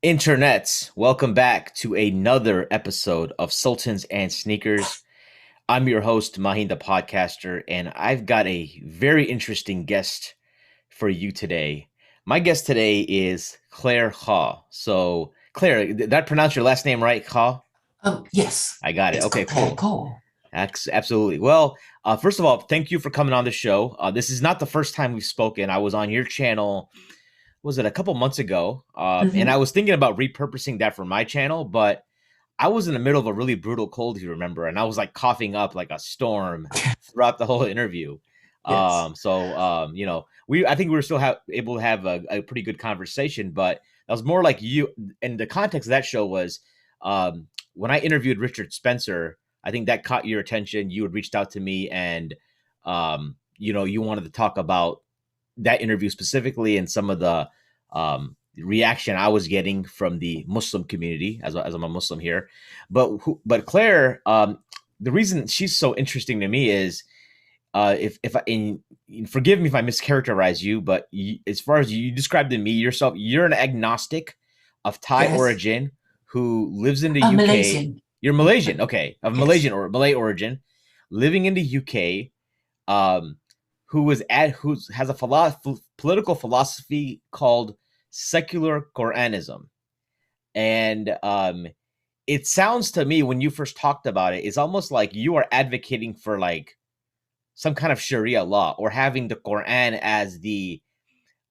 Internets, welcome back to another episode of Sultans and Sneakers. I'm your host, Mahin the podcaster, and I've got a very interesting guest for you today. My guest today is Claire Khaw. So, Claire, did I pronounce your last name right, Khaw? Yes, I got it. it's Okay, Claire cool. Cole. Absolutely. Well, first of all, thank you for coming on the show. This is not the first time we've spoken. I was on your channel, was it a couple months ago? And I Hmm. was thinking about repurposing that for my channel, but I was in the middle of a really brutal cold, if you remember, and I was like coughing up like a storm throughout the whole interview. Yes. We I think we were still able to have a pretty good conversation, but that was more like you. And the context of that show was when I interviewed Richard Spencer. I think that caught your attention. You had reached out to me, and you wanted to talk about that interview specifically and some of the reaction I was getting from the Muslim community, as I'm a Muslim here. But Claire, the reason she's so interesting to me is if I forgive me if I mischaracterize you, but as far as you described to me yourself, you're an agnostic of Thai Yes. origin who lives in the UK. Malaysian. You're Malaysian, okay, of Yes. Malaysian or Malay origin, living in the UK, um, who has a political philosophy called secular Koranism, and it sounds to me when you first talked about it, it's almost like you are advocating for like some kind of Sharia law or having the Quran as the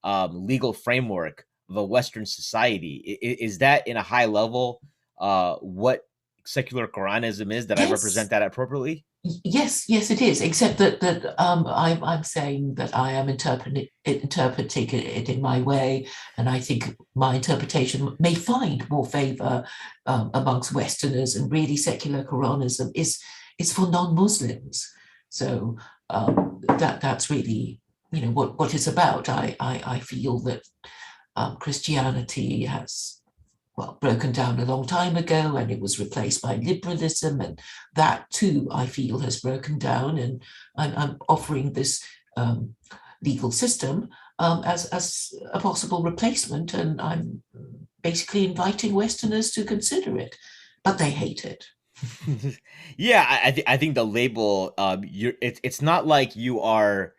legal framework of a Western society. Is that in a high level what secular Quranism is? That I represent Yes. that appropriately? Yes, yes, it is. Except that I'm saying that I am interpreting it in my way, and I think my interpretation may find more favor amongst Westerners, and really secular Quranism is for non-Muslims. So that's really what it's about. I feel that Christianity has broken down a long time ago, and it was replaced by liberalism, and that too I feel has broken down, and I'm offering this um, legal system as a possible replacement, and I'm basically inviting Westerners to consider it, but they hate it. Yeah, I think the label, it's not like you are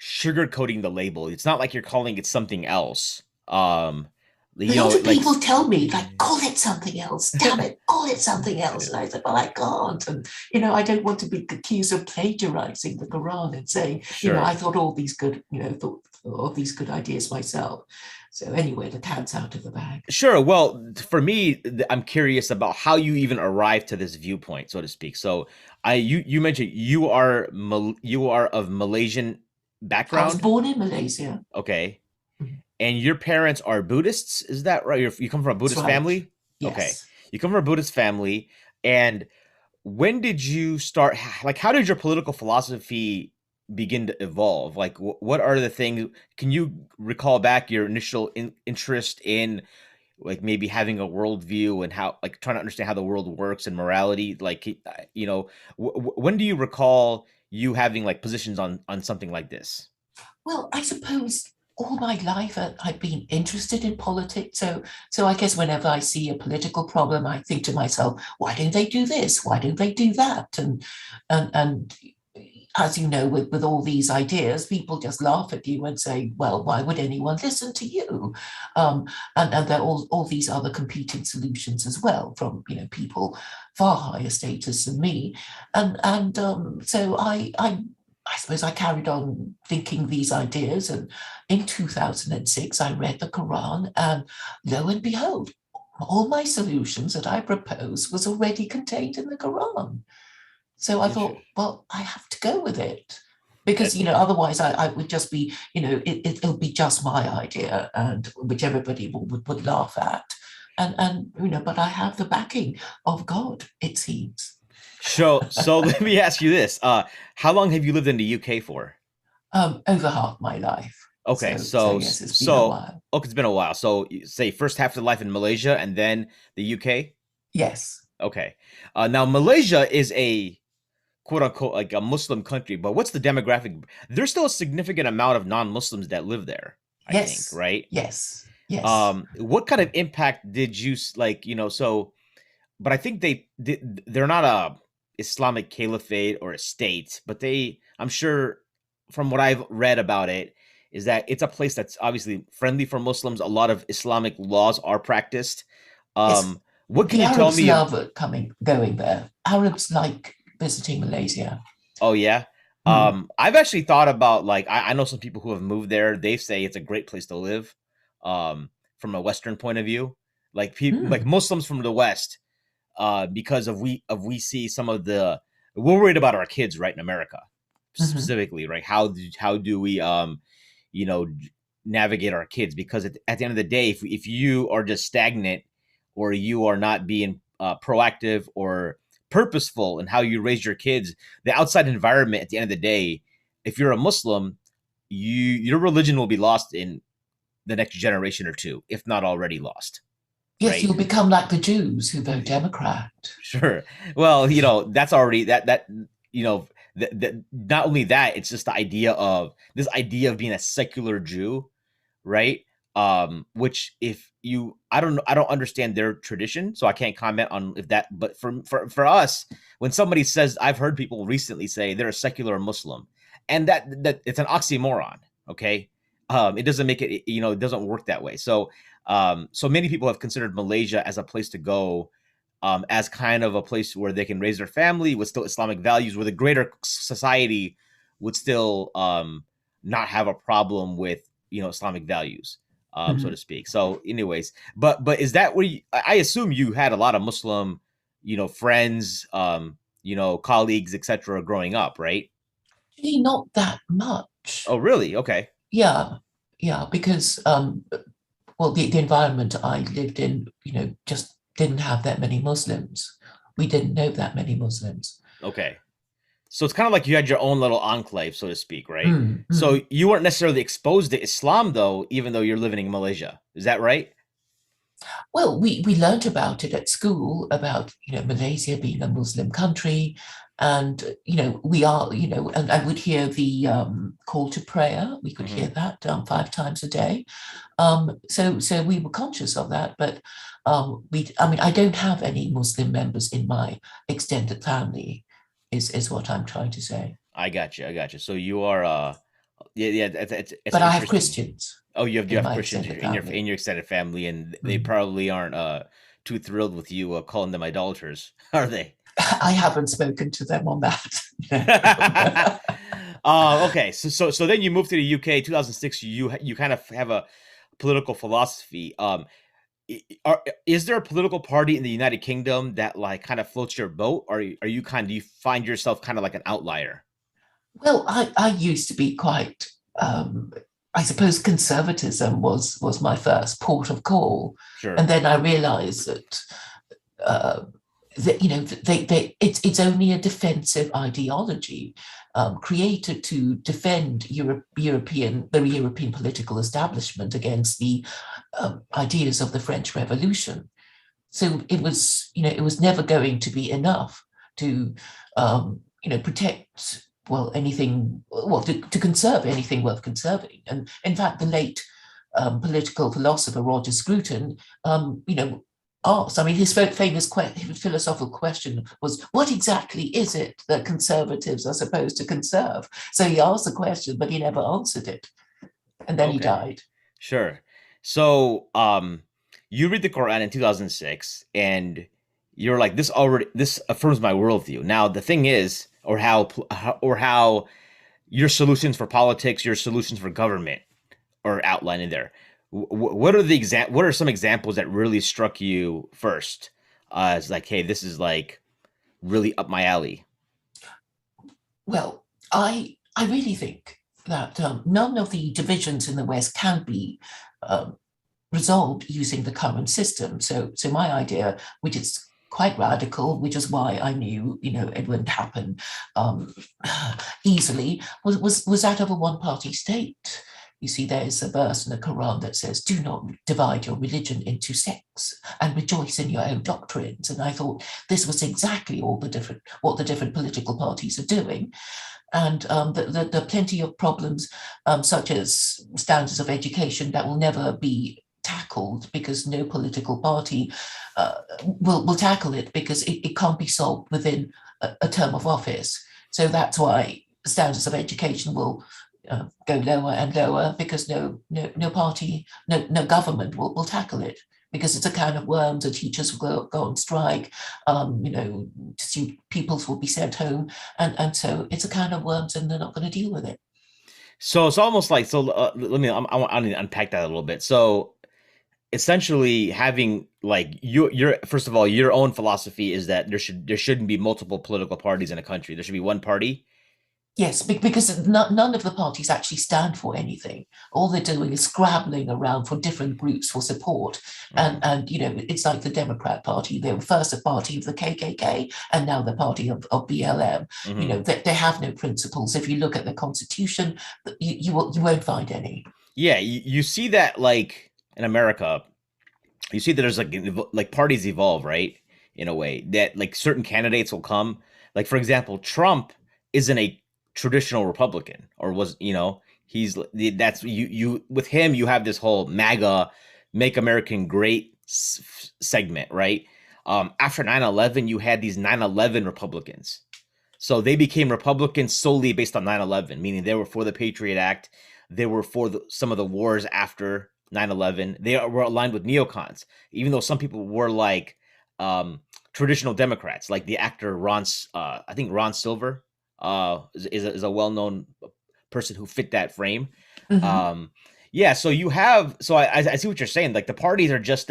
sugarcoating the label. It's not like you're calling it something else. A lot of Like people tell me, like, call it something else, damn it, call it something else. And I said, well, I can't. And, I don't want to be accused of plagiarizing the Quran and saying, I sure. thought all these good, thought all these good ideas myself. So anyway, the cat's out of the bag. Sure. Well, for me, I'm curious about how you even arrived to this viewpoint, so to speak. So, you mentioned you are of Malaysian I was background. born in Malaysia. Okay. And your parents are Buddhists, is that right? You come from a That's Buddhist right. family? Okay. Yes. You come from a Buddhist family. And when did you start, like, how did your political philosophy begin to evolve? Like, what are the things, can you recall back your initial interest in, like, maybe having a worldview and how, like, trying to understand how the world works and morality? Like, when do you recall you having, like, positions on something like this? Well, I suppose all my life I've been interested in politics. So I guess whenever I see a political problem, I think to myself, why don't they do this? Why don't they do that? And as you know, with all these ideas, people just laugh at you and say, well, why would anyone listen to you? Um, and there are all these other competing solutions as well from people far higher status than me. And so I suppose I carried on thinking these ideas. And in 2006, I read the Quran, and lo and behold, all my solutions that I proposed was already contained in the Quran. So I thought, well, I have to go with it. Because, otherwise I would just be, it'll be just my idea, and which everybody would laugh at. But I have the backing of God, it seems. So let me ask you this: how long have you lived in the UK for? Over half my life. Okay, So yes, it's been a while. okay, it's been a while. So say first half of the life in Malaysia and then the UK. Yes, Okay, now Malaysia is a quote unquote like a Muslim country, but what's the demographic? There's still a significant amount of non-Muslims that live there. I think, yes, right? yes, Yes. What kind of impact did you like? So, but I think they're not a Islamic caliphate or a state, but I'm sure from what I've read about it is that it's a place that's obviously friendly for Muslims. A lot of Islamic laws are practiced. Yes. What can The you tell Arabs me of? love it going there. Arabs like visiting Malaysia. Oh yeah. Mm. I've actually thought about like I know some people who have moved there. They say it's a great place to live. From a Western point of view, like people like Mm. Muslims from the West, because we see some of the we're worried about our kids right in America Hmm. specifically, right? How do we you know navigate our kids? Because at the end of the day, if you are just stagnant or you are not being proactive or purposeful in how you raise your kids, the outside environment at the end of the day, if you're a Muslim, your religion will be lost in the next generation or two, if not already lost, Yes, right? you'll become like the Jews who vote Democrat. Sure. Well, that's already that you know not only that, it's just the idea of being a secular Jew, right? Which if you I don't understand their tradition, so I can't comment on if that, but for us, when somebody says, I've heard people recently say they're a secular Muslim, and that it's an oxymoron, okay? It doesn't make it, it doesn't work that way. So many people have considered Malaysia as a place to go, as kind of a place where they can raise their family with still Islamic values, where the greater society would still not have a problem with Islamic values, so to Mhm. speak. So, anyways, but is that where I assume you had a lot of Muslim, friends, colleagues, etc., growing up, right? Actually, not that much. Oh, really? Okay. Yeah, yeah, because well, the environment I lived in, just didn't have that many Muslims. We didn't know that many Muslims. Okay. So it's kind of like you had your own little enclave, so to speak, right? Mm, So mm. you weren't necessarily exposed to Islam, though, even though you're living in Malaysia. Is that right? Well, we learned about it at school, about Malaysia being a Muslim country, and we are, and I would hear the call to prayer. We could Hmm. hear that 5 times a day. So we were conscious of that, but I mean, I don't have any Muslim members in my extended family. Is what I'm trying to say. I got you. I got you. So you are, yeah, yeah. It's But I have interesting. Christians Oh, you in have my Christians extended in family. your extended family, and they Mm. probably aren't too thrilled with you calling them idolaters, are they? I haven't spoken to them on uh, that. okay. So then you moved to the UK, 2006. You kind of have a political philosophy. Is there a political party in the United Kingdom that like kind of floats your boat, or do you find yourself kind of like an outlier? Well, I used to be quite, I suppose conservatism was my first port of call. And Sure. then I realized uh, that it's only a defensive ideology created to defend the European political establishment against the ideas of the French Revolution. So it was never going to be enough to protect, to conserve anything worth conserving. And in fact, the late political philosopher Roger Scruton, asked. I mean, his famous philosophical question was, "What exactly is it that conservatives are supposed to conserve?" So he asked the question, but he never answered it, and then he Okay. died. Sure. So, you read the Quran in 2006, and you're like, this affirms my worldview. Now, the thing is, or how your solutions for politics, your solutions for government are outlined in there. What are some examples that really struck you first? As like, hey, this is like really up my alley. Well, I really think that none of the divisions in the West can be um, resolved using the current system. So my idea, which is quite radical, which is why I knew it wouldn't happen um, easily, was that of a one-party state. You see, there is a verse in the Quran that says, "Do not divide your religion into sects and rejoice in your own doctrines." And I thought this was exactly what the different political parties are doing. And there are plenty of problems, such as standards of education, that will never be tackled tackled because no political party will tackle it because it can't be solved within a term of office. So that's why standards of education will go lower and lower because no party, no government will tackle it because it's a kind of worms. The teachers will go on strike, pupils will be sent home, and so it's a kind of worms, and they're not going to deal with it. So it's almost like let me I need to unpack that a little bit. So essentially having like your first of all your own philosophy is that there shouldn't be multiple political parties in a country. There should be one party. Yes, because none of the parties actually stand for anything. All they're doing is scrabbling around for different groups for support. Mhm. And it's like the Democrat Party. They were first a party of the KKK, and now the party of BLM. Mhm. They have no principles. If you look at the Constitution, you won't find any. Yeah, you see that like in America, you see that there's like parties evolve, right? In a way that like certain candidates will come. Like for example, Trump isn't a traditional Republican, or was he's that's you with him. You have this whole MAGA, Make American Great segment, right? After 9/11, you had these 9/11 Republicans. So they became Republicans solely based on 9/11, meaning they were for the Patriot Act. They were for some of the wars after 9/11. They were aligned with neocons, even though some people were like um, traditional Democrats, like the actor I think Ron Silver is a well-known person who fit that frame. Mhm. Um, yeah, so I see what you're saying. Like the parties are just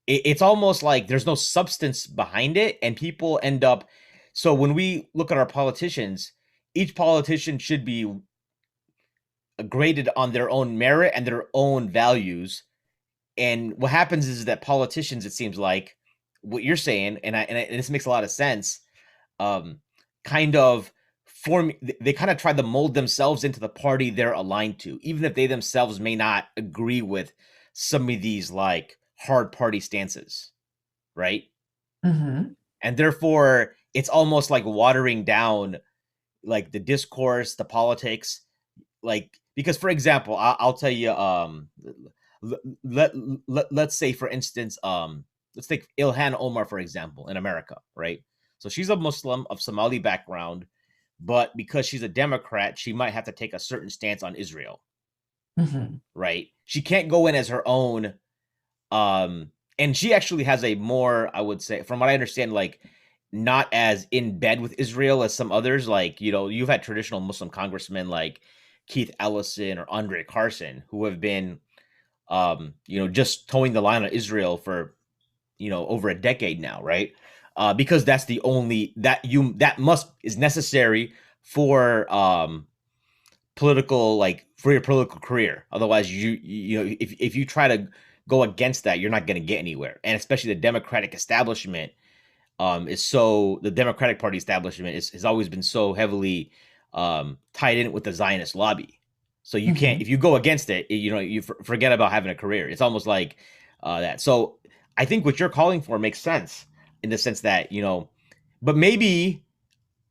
it's almost like there's no substance behind it, and people end up. So when we look at our politicians, each politician should be graded on their own merit and their own values. And what happens is that politicians, it seems like, what you're saying, and this makes a lot of sense. Um, kind of they kind of try to mold themselves into the party they're aligned to, even if they themselves may not agree with some of these like hard party stances, right? Mhm. And therefore it's almost like watering down like the discourse, the politics, like because for example, I'll tell you, let, let's say for instance, let's take Ilhan Omar for example in America, right? So she's a Muslim of Somali background, but because she's a Democrat, she might have to take a certain stance on Israel, Mhm. right? She can't go in as her own. And she actually has a more, I would say, from what I understand, like not as in bed with Israel as some others. Like, you've had traditional Muslim congressmen like Keith Ellison or Andre Carson who have been, just towing the line on Israel for, over a decade now, right? Because that's the only that must is necessary for political, like for your political career. Otherwise, if you try to go against that, you're not going to get anywhere. And especially the Democratic establishment the Democratic Party establishment has always been so heavily tied in with the Zionist lobby. So you can't, Mhm. if you go against it, you forget about having a career. It's almost like that. So I think what you're calling for makes sense in the sense that but maybe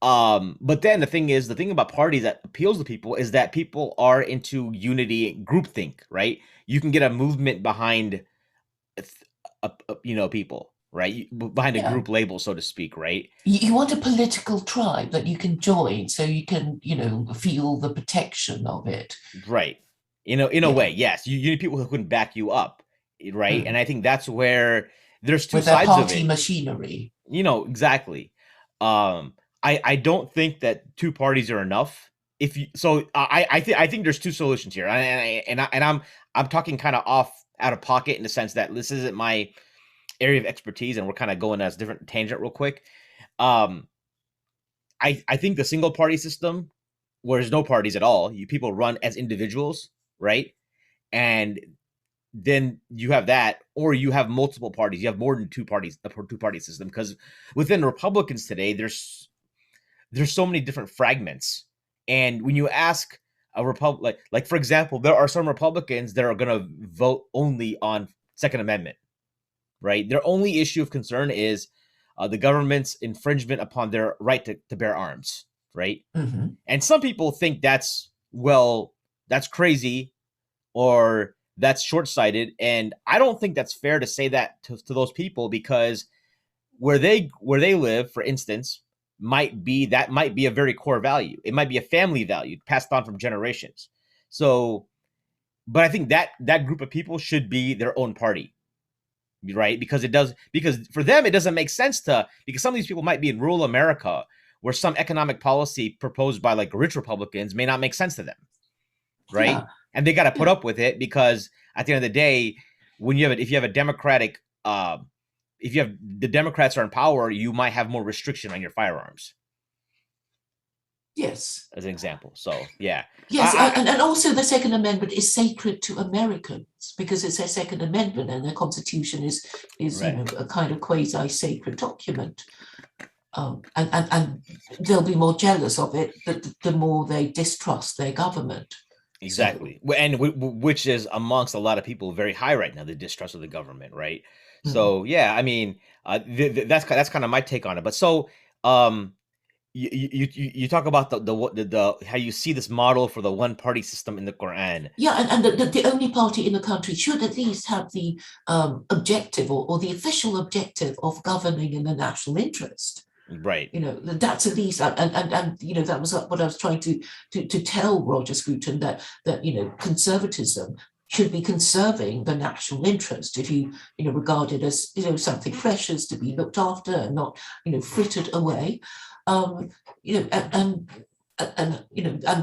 but then the thing about parties that appeals to people is that people are into unity, groupthink, right? You can get a movement behind people, right? Behind a Yeah. group label, so to speak, right? You want a political tribe that you can join so you can, feel the protection of it. Right. In a way, Yeah. yes. You need people who can back you up, right? And Mm. I think that's where there's two With their sides of party it. machinery. Exactly. I don't think that two parties are enough. If you so I think there's two solutions here, I'm talking kind of off out of pocket in the sense that this isn't my area of expertise, and we're kind of going as different tangent real quick. Um, I think the single party system, where there's no parties at all, people run as individuals, right? And then you have that, or you have multiple parties. You have more than two parties, the two party system, because within Republicans today, there's so many different fragments. And when you ask a Republic, like for example, there are some Republicans that are going to vote only on Second Amendment, right? Their only issue of concern is the government's infringement upon their right to bear arms, right? Mhm. And some people think that's crazy, or that's short-sighted, and I don't think that's fair to say that to those people, because where they live, for instance, might be a very core value. It might be a family value passed on from generations. So, but I think that group of people should be their own party, right? Because for them it doesn't make sense to, because some of these people might be in rural America where some economic policy proposed by like rich Republicans may not make sense to them, right? Yeah, And they got to put yeah. up with it, because at the end of the day, when you have if you have a democratic if you have the Democrats are in power, you might have more restriction on your firearms, Yes. as an example. So yeah, Yes, and also the Second Amendment is sacred to Americans because it's their Second Amendment, and the Constitution is right. a kind of quasi-sacred document. And they'll be more jealous of it the more they distrust their government. So, Exactly, and which is amongst a lot of people very high right now, the distrust of the government, right? mm. So yeah, I mean, that's kind of my take on it. But so, um, you talk about the how you see this model for the one party system in the Quran, Yeah, and the only party in the country should at least have the objective or the official objective of governing in the national interest. right? That's at least, and that was what I was trying to tell Roger Scruton, that conservatism should be conserving the national interest. If you regard it as something precious to be looked after and not frittered away, um, and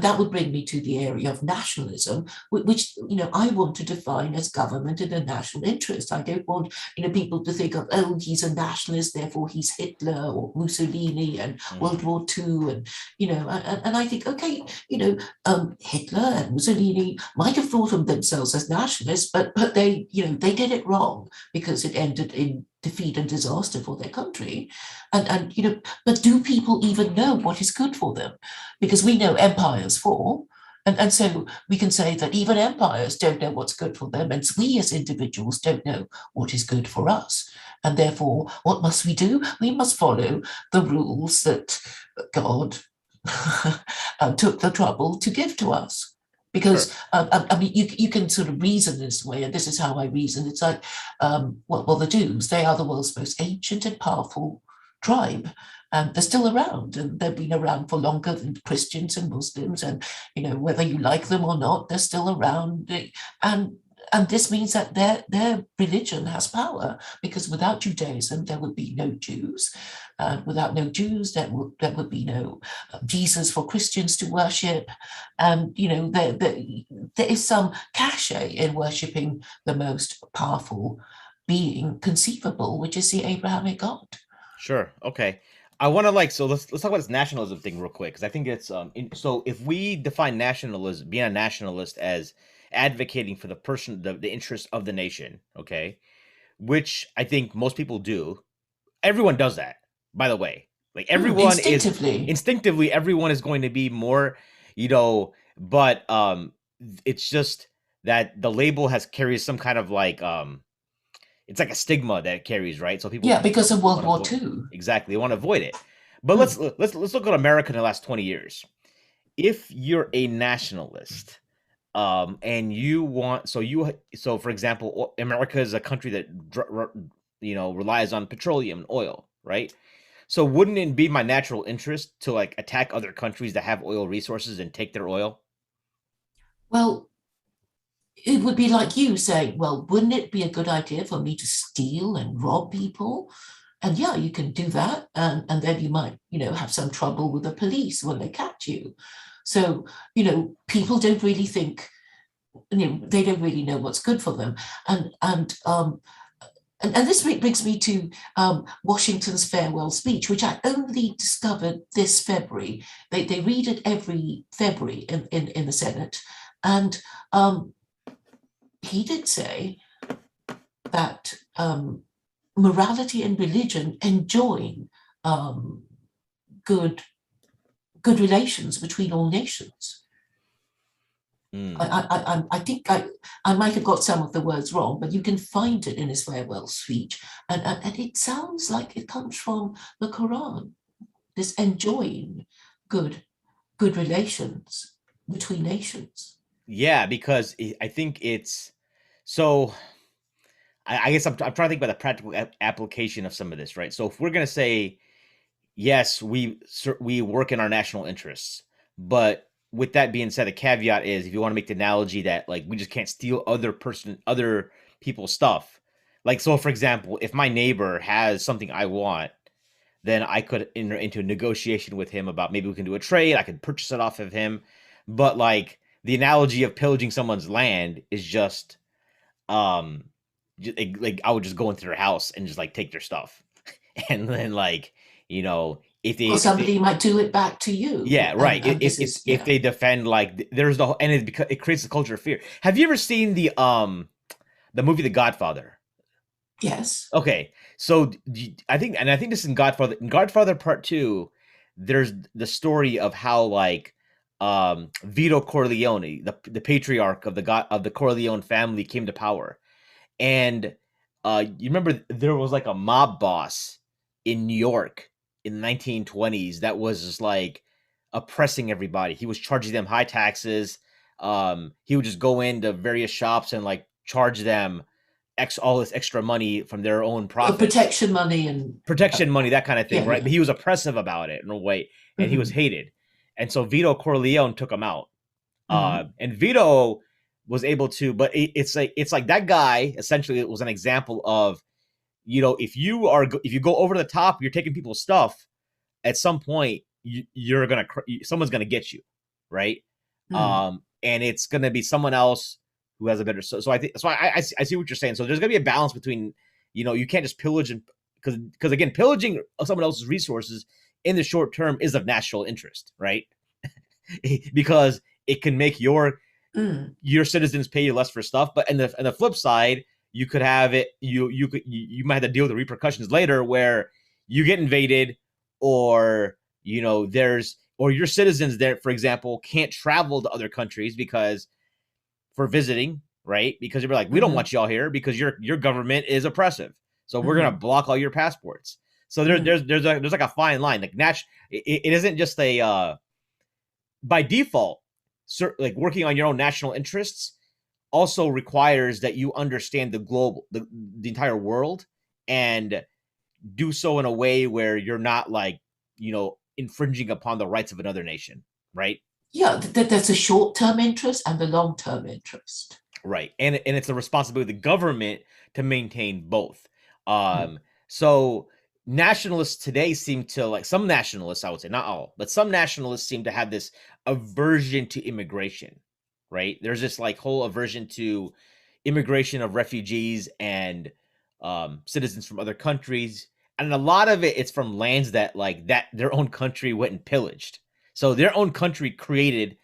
that would bring me to the area of nationalism, which I want to define as government in a national interest. I don't want people to think of, oh, he's a nationalist, therefore he's Hitler or Mussolini and World War II, and I think, okay, Hitler and Mussolini might have thought of themselves as nationalists, but they they did it wrong because it ended in defeat and disaster for their country, and but do people even know what is good for them? Because we know empires fall. And so we can say that even empires don't know what's good for them, and we as individuals don't know what is good for us. And therefore, what must we do? We must follow the rules that God took the trouble to give to us. Sure. Because I mean, you can sort of reason this way, and this is how I reason. It's like, well, the Jews, they are the world's most ancient and powerful tribe, and they're still around, and they've been around for longer than Christians and Muslims, and whether you like them or not, they're still around, and this means that their religion has power, because without Judaism there would be no Jews, and without no Jews there would be no Jesus for Christians to worship, and there is some cachet in worshipping the most powerful being conceivable, which is the Abrahamic God. Sure. Okay. I want to like, so let's talk about this nationalism thing real quick, because I think it's so if we define nationalism, being a nationalist, as advocating for the interest of the nation, okay, which I think most people do. Everyone does that, by the way. Like everyone is Instinctively. instinctively, everyone is going to be more, but it's just that the label carries some kind of like it's like a stigma that it carries, right? So Yeah, people because of World want to War avoid, II. exactly, they want to avoid it. But let's Mm. let's look at America in the last 20 years. If you're a nationalist, and you want, so for example, America is a country that relies on petroleum and oil, right? So wouldn't it be my natural interest to like attack other countries that have oil resources and take their oil? Well, it would be like you saying, well, wouldn't it be a good idea for me to steal and rob people? And yeah, you can do that. And then you might, have some trouble with the police when they catch you. So, people don't really think, they don't really know what's good for them. And this brings me to Washington's farewell speech, which I only discovered this February. They read it every February in the Senate. And he did say that morality and religion enjoin um, good good relations between all nations. Mm. I think I might have got some of the words wrong, but you can find it in his farewell speech, and it sounds like it comes from the Quran. This enjoying good relations between nations. Yeah, because I think it's So I guess I'm trying to think about the practical application of some of this, right? So if we're gonna say yes, we work in our national interests, but with that being said, the caveat is if you want to make the analogy that like we just can't steal other people's stuff. Like so, for example, if my neighbor has something I want, then I could enter into a negotiation with him about maybe we can do a trade. I could purchase it off of him, but like the analogy of pillaging someone's land is just um like I would just go into their house and just like take their stuff and then like if Or they somebody might do it back to you. yeah, right, And this is, if yeah. they defend like there's the and it because it creates a culture of fear. Have you ever seen the movie The Godfather? Yes. Okay, so I think this is in Godfather Part 2. There's the story of how like Vito Corleone, the patriarch of the Corleone family, came to power. And you remember there was like a mob boss in New York in the 1920s that was just like oppressing everybody. He was charging them high taxes. He would just go into various shops and like charge them all this extra money from their own profits, Protection money and, protection money, that kind of thing, yeah, right? yeah. But he was oppressive about it in a way, and he was Hmm. hated. And so Vito Corleone took him out. Hmm. And Vito was able to, but it's like that guy essentially was an example of if you go over the top, you're taking people's stuff. At some point, someone's gonna get you, right? Hmm. And it's gonna be someone else who has a better. So I think so. I see what you're saying. So there's gonna be a balance between you can't just pillage and because again pillaging someone else's resources in the short term is of national interest, right? Because it can make Mm. your citizens pay you less for stuff. But on the flip side, you could have it. You might have to deal with the repercussions later, where you get invaded, or or your citizens there, for example, can't travel to other countries because for visiting, right? Because you're like, we don't Hmm. want y'all here because your government is oppressive, so we're gonna Hmm. block all your passports. So Hmm. there's like a fine line. Like it isn't just a by default, like working on your own national interests also requires that you understand the entire world, and do so in a way where you're not like infringing upon the rights of another nation, right? Yeah, there's a short-term interest and the long-term interest. Right. And it's the responsibility of the government to maintain both. Mm. So nationalists today seem to like some nationalists, I would say not all, but some nationalists seem to have this aversion to immigration, right? There's this like whole aversion to immigration of refugees and citizens from other countries. And a lot of it's from lands that their own country went and pillaged. So their own country created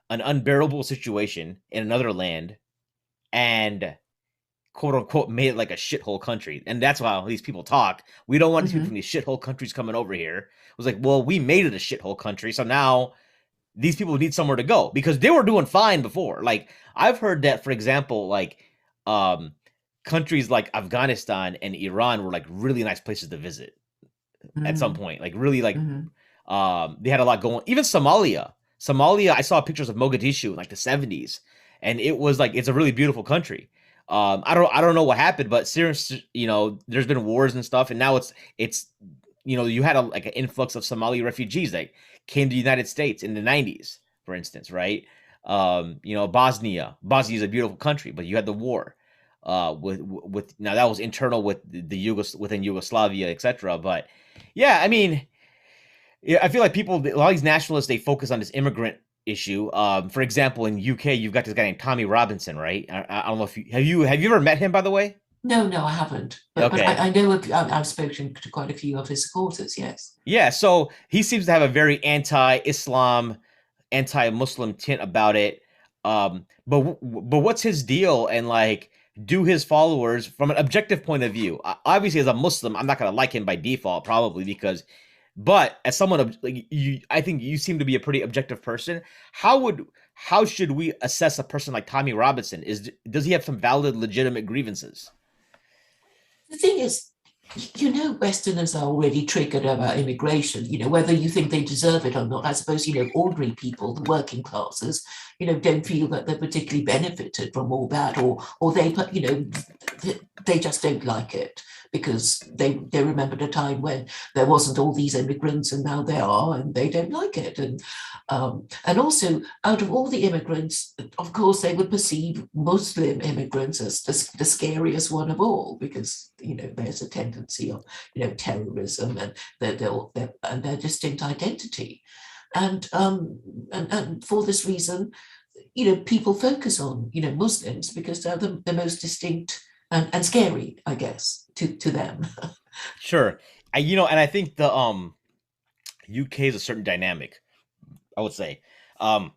an unbearable situation in another land and quote unquote made it like a shithole country. And that's how these people talk. We don't want these people from Hmm. these shithole countries coming over here. It was like, well, we made it a shithole country. So now these people need somewhere to go because they were doing fine before. Like I've heard that, for example, like um countries like Afghanistan and Iran were like really nice places to visit at some Hmm. point. Like really like Hmm. they had a lot going. Even Somalia, I saw pictures of Mogadishu in like the 70s, and it was like it's a really beautiful country. I don't know what happened, but seriously, there's been wars and stuff, and now it's you had like an influx of Somali refugees that came to the United States in the 90s, for instance, right? Bosnia is a beautiful country, but you had the war. With now that was internal with within Yugoslavia, etc. But yeah, I mean, yeah, I feel like a lot of these nationalists, they focus on this immigrant issue. For example, in UK, you've got this guy named Tommy Robinson, right? I don't know if have you ever met him, by the way? No, no, I haven't. But Okay, I know I've spoken to quite a few of his supporters. Yes. yeah. So he seems to have a very anti-Islam, anti-Muslim tint about it. But what's his deal? And like, do his followers, from an objective point of view, obviously as a Muslim, I'm not gonna like him by default, probably because. But as someone like you, I think you seem to be a pretty objective person. How should we assess a person like Tommy Robinson? Does he have some valid, legitimate grievances? The thing is, You know, Westerners are already triggered about immigration, whether you think they deserve it or not. I suppose, ordinary people, the working classes, don't feel that they're particularly benefited from all that, or they just don't like it because they remembered a time when there wasn't all these immigrants and now there are, and they don't like it. And also, out of all the immigrants, of course, they would perceive Muslim immigrants as the scariest one of all, because there's a tendency of terrorism and their distinct identity, and for this reason, people focus on Muslims because they're the most distinct and scary, I guess, to them. Sure. And I think the UK is a certain dynamic, I would say. Um,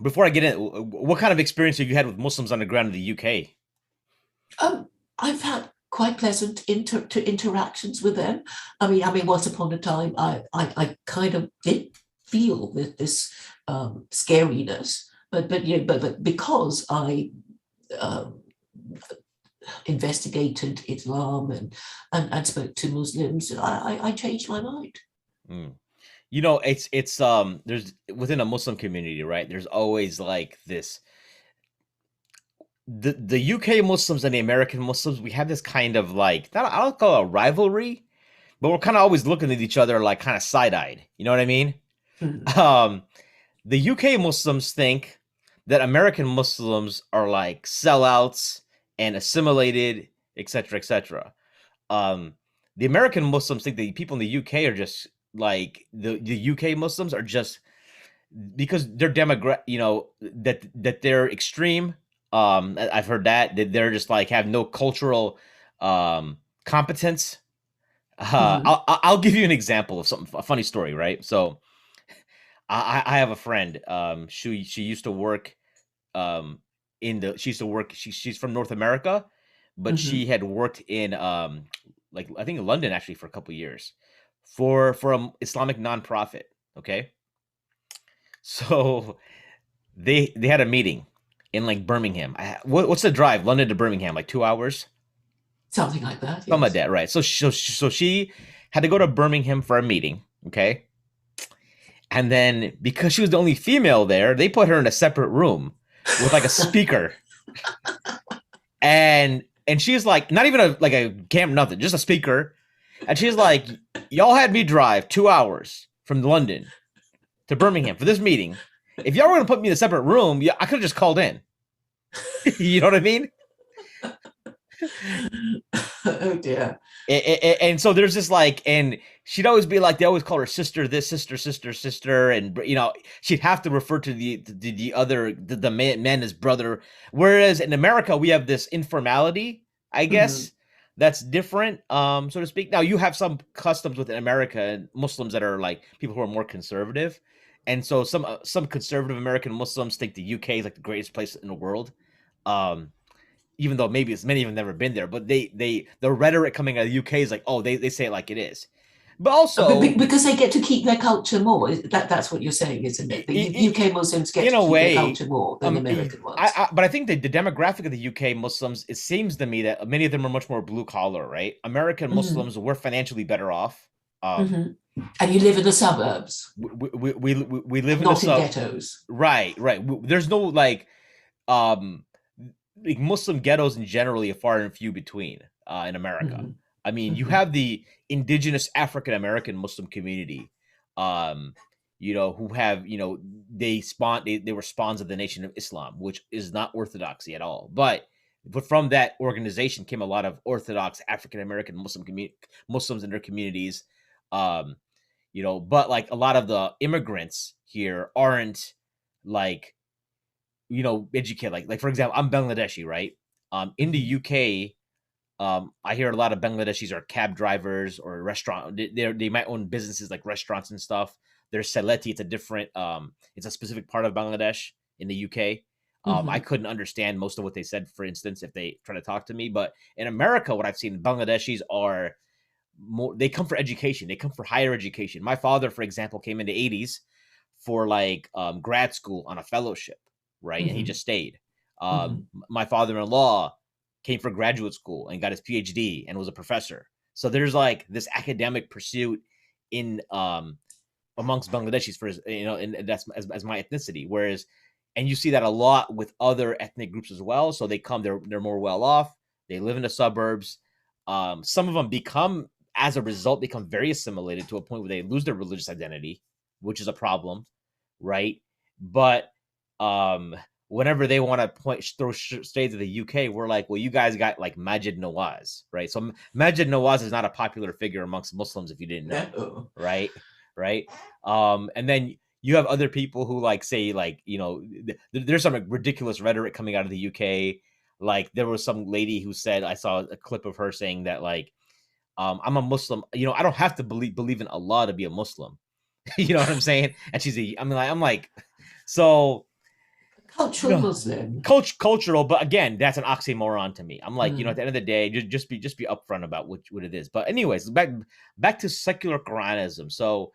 Before I get in, what kind of experience have you had with Muslims on the ground in the UK? I've had quite pleasant interactions with them. I mean, once upon a time, I kind of did feel this scariness, but because I um, investigated Islam and spoke to Muslims, I changed my mind. Mm. It's there's within a Muslim community, right? There's always like this the UK Muslims and the American Muslims, we have this kind of like not I don't call it a rivalry, but we're kind of always looking at each other like kind of side-eyed. You know what I mean? Mm. Um, the UK Muslims think that American Muslims are like sellouts and assimilated, etc., etc. Um, the American Muslims think that people in the UK are just like the UK Muslims are just because they're that they're extreme. I've heard that they're just like have no cultural competence. Mhm. I'll give you an example of something a funny story, right? So I have a friend. She used to work she used to work she's from North America, but she Mhm. had worked in like I think in London actually for a couple years for a Islamic nonprofit. Okay, so they had a meeting in like Birmingham. What's the drive London to Birmingham? Like 2 hours, Something like that, something like yes. that, right? So she had to go to Birmingham for a meeting. Okay, and then because she was the only female there, they put her in a separate room with like a speaker, and she's like not even like a camp, nothing, just a speaker. And she's like, y'all had me drive 2 hours from London to Birmingham for this meeting. If y'all were gonna put me in a separate room, yeah, I could have just called in. You know what I mean? Oh dear. And so there's this like, and she'd always be like, they always call her sister, this sister, sister, sister, and she'd have to refer to the other the man as brother. Whereas in America, we have this informality, I Mhm. guess, that's different, so to speak. Now you have some customs within America and Muslims that are like people who are more conservative, and so some conservative American Muslims think the UK is like the greatest place in the world. Um, Even though maybe it's many of them never been there, but the rhetoric coming out of the UK is like, oh, they say it like it is. But also, Because they get to keep their culture more. That's what you're saying, isn't it? The UK Muslims get in to a keep their way, culture more than the American ones. but I think the demographic of the UK Muslims, it seems to me that many of them are much more blue collar, right? American Mhm. Muslims were financially better off. Um, Mhm. And you live in the suburbs, we live and in the not in sub, ghettos. right, right. There's no um like Muslim ghettos in generally are far and few between in America. Mhm. I mean, you Mhm. have the indigenous African American Muslim community, um, who have, they were spawns of the Nation of Islam, which is not orthodoxy at all. But from that organization came a lot of Orthodox African American Muslims in their communities. Um, but like a lot of the immigrants here aren't like educate like for example, I'm Bangladeshi, right? In the Mhm. UK, I hear a lot of Bangladeshis are cab drivers or restaurant. They might own businesses like restaurants and stuff. There's Seleti. It's a specific part of Bangladesh in the UK. I Mhm. couldn't understand most of what they said, for instance, if they try to talk to me. But in America, what I've seen, Bangladeshis are more. They come for education. They come for higher education. My father, for example, came in the '80s for like grad school on a fellowship, right? And he Mhm. just stayed. Mhm. My father-in-law came for graduate school and got his PhD and was a professor. So there's like this academic pursuit in amongst Bangladeshis for and that's as my ethnicity. Whereas, and you see that a lot with other ethnic groups as well. So they come, they're more well off. They live in the suburbs. Some of them as a result, become very assimilated to a point where they lose their religious identity, which is a problem, right? But whenever they want to throw shades of the UK, we're like, well, you guys got like Majid Nawaz, right? So Majid Nawaz is not a popular figure amongst Muslims if you didn't know, No. right? And then you have other people who like say like, there's some ridiculous rhetoric coming out of the UK. Like there was some lady who said, I saw a clip of her saying that like, I'm a Muslim, I don't have to believe in Allah to be a Muslim. You know what I'm saying? And I'm like, so Cultural Muslim. Cultural, but again, that's an oxymoron to me. I'm like, at the end of the day, just be upfront about what it is. But anyways, back to secular Quranism. So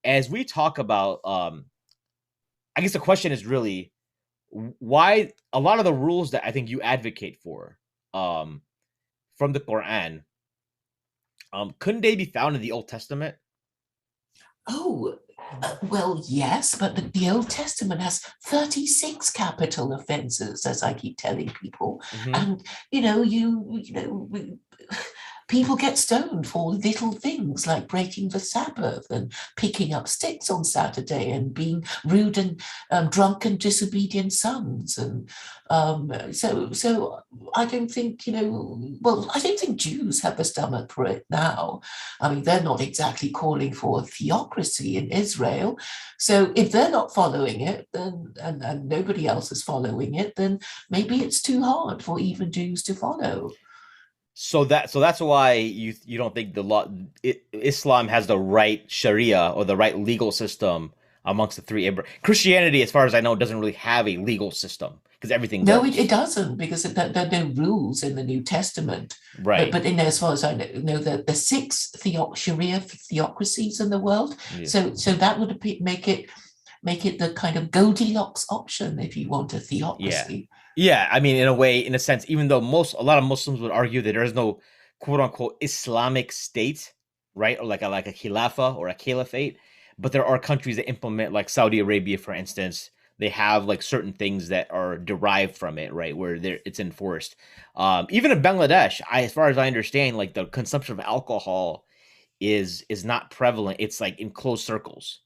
as we talk about, I guess the question is really why a lot of the rules that I think you advocate for from the Quran, couldn't they be found in the Old Testament? Oh, well, yes, but the Old Testament has 36 capital offenses, as I keep telling people. Mm-hmm. And, people get stoned for little things like breaking the Sabbath and picking up sticks on Saturday and being rude and drunk and disobedient sons. And so I don't think, I don't think Jews have the stomach for it now. I mean, they're not exactly calling for a theocracy in Israel. So if they're not following it, then and nobody else is following it, then maybe it's too hard for even Jews to follow. So that's why you don't think Islam has the right Sharia or the right legal system amongst the three. Christianity, as far as I know, doesn't really have a legal system because everything No, goes. it doesn't, because there are no rules in the New Testament. Right. But as far as I know, the six Sharia theocracies in the world. Yeah. So that would make it the kind of Goldilocks option if you want a theocracy. Yeah, I mean, in a sense, even though a lot of Muslims would argue that there is no quote unquote Islamic state, right, or like a khilafah or a caliphate, but there are countries that implement, like Saudi Arabia, for instance. They have like certain things that are derived from it, right, where it's enforced. Even in Bangladesh, as far as I understand, like the consumption of alcohol is not prevalent. It's like in closed circles,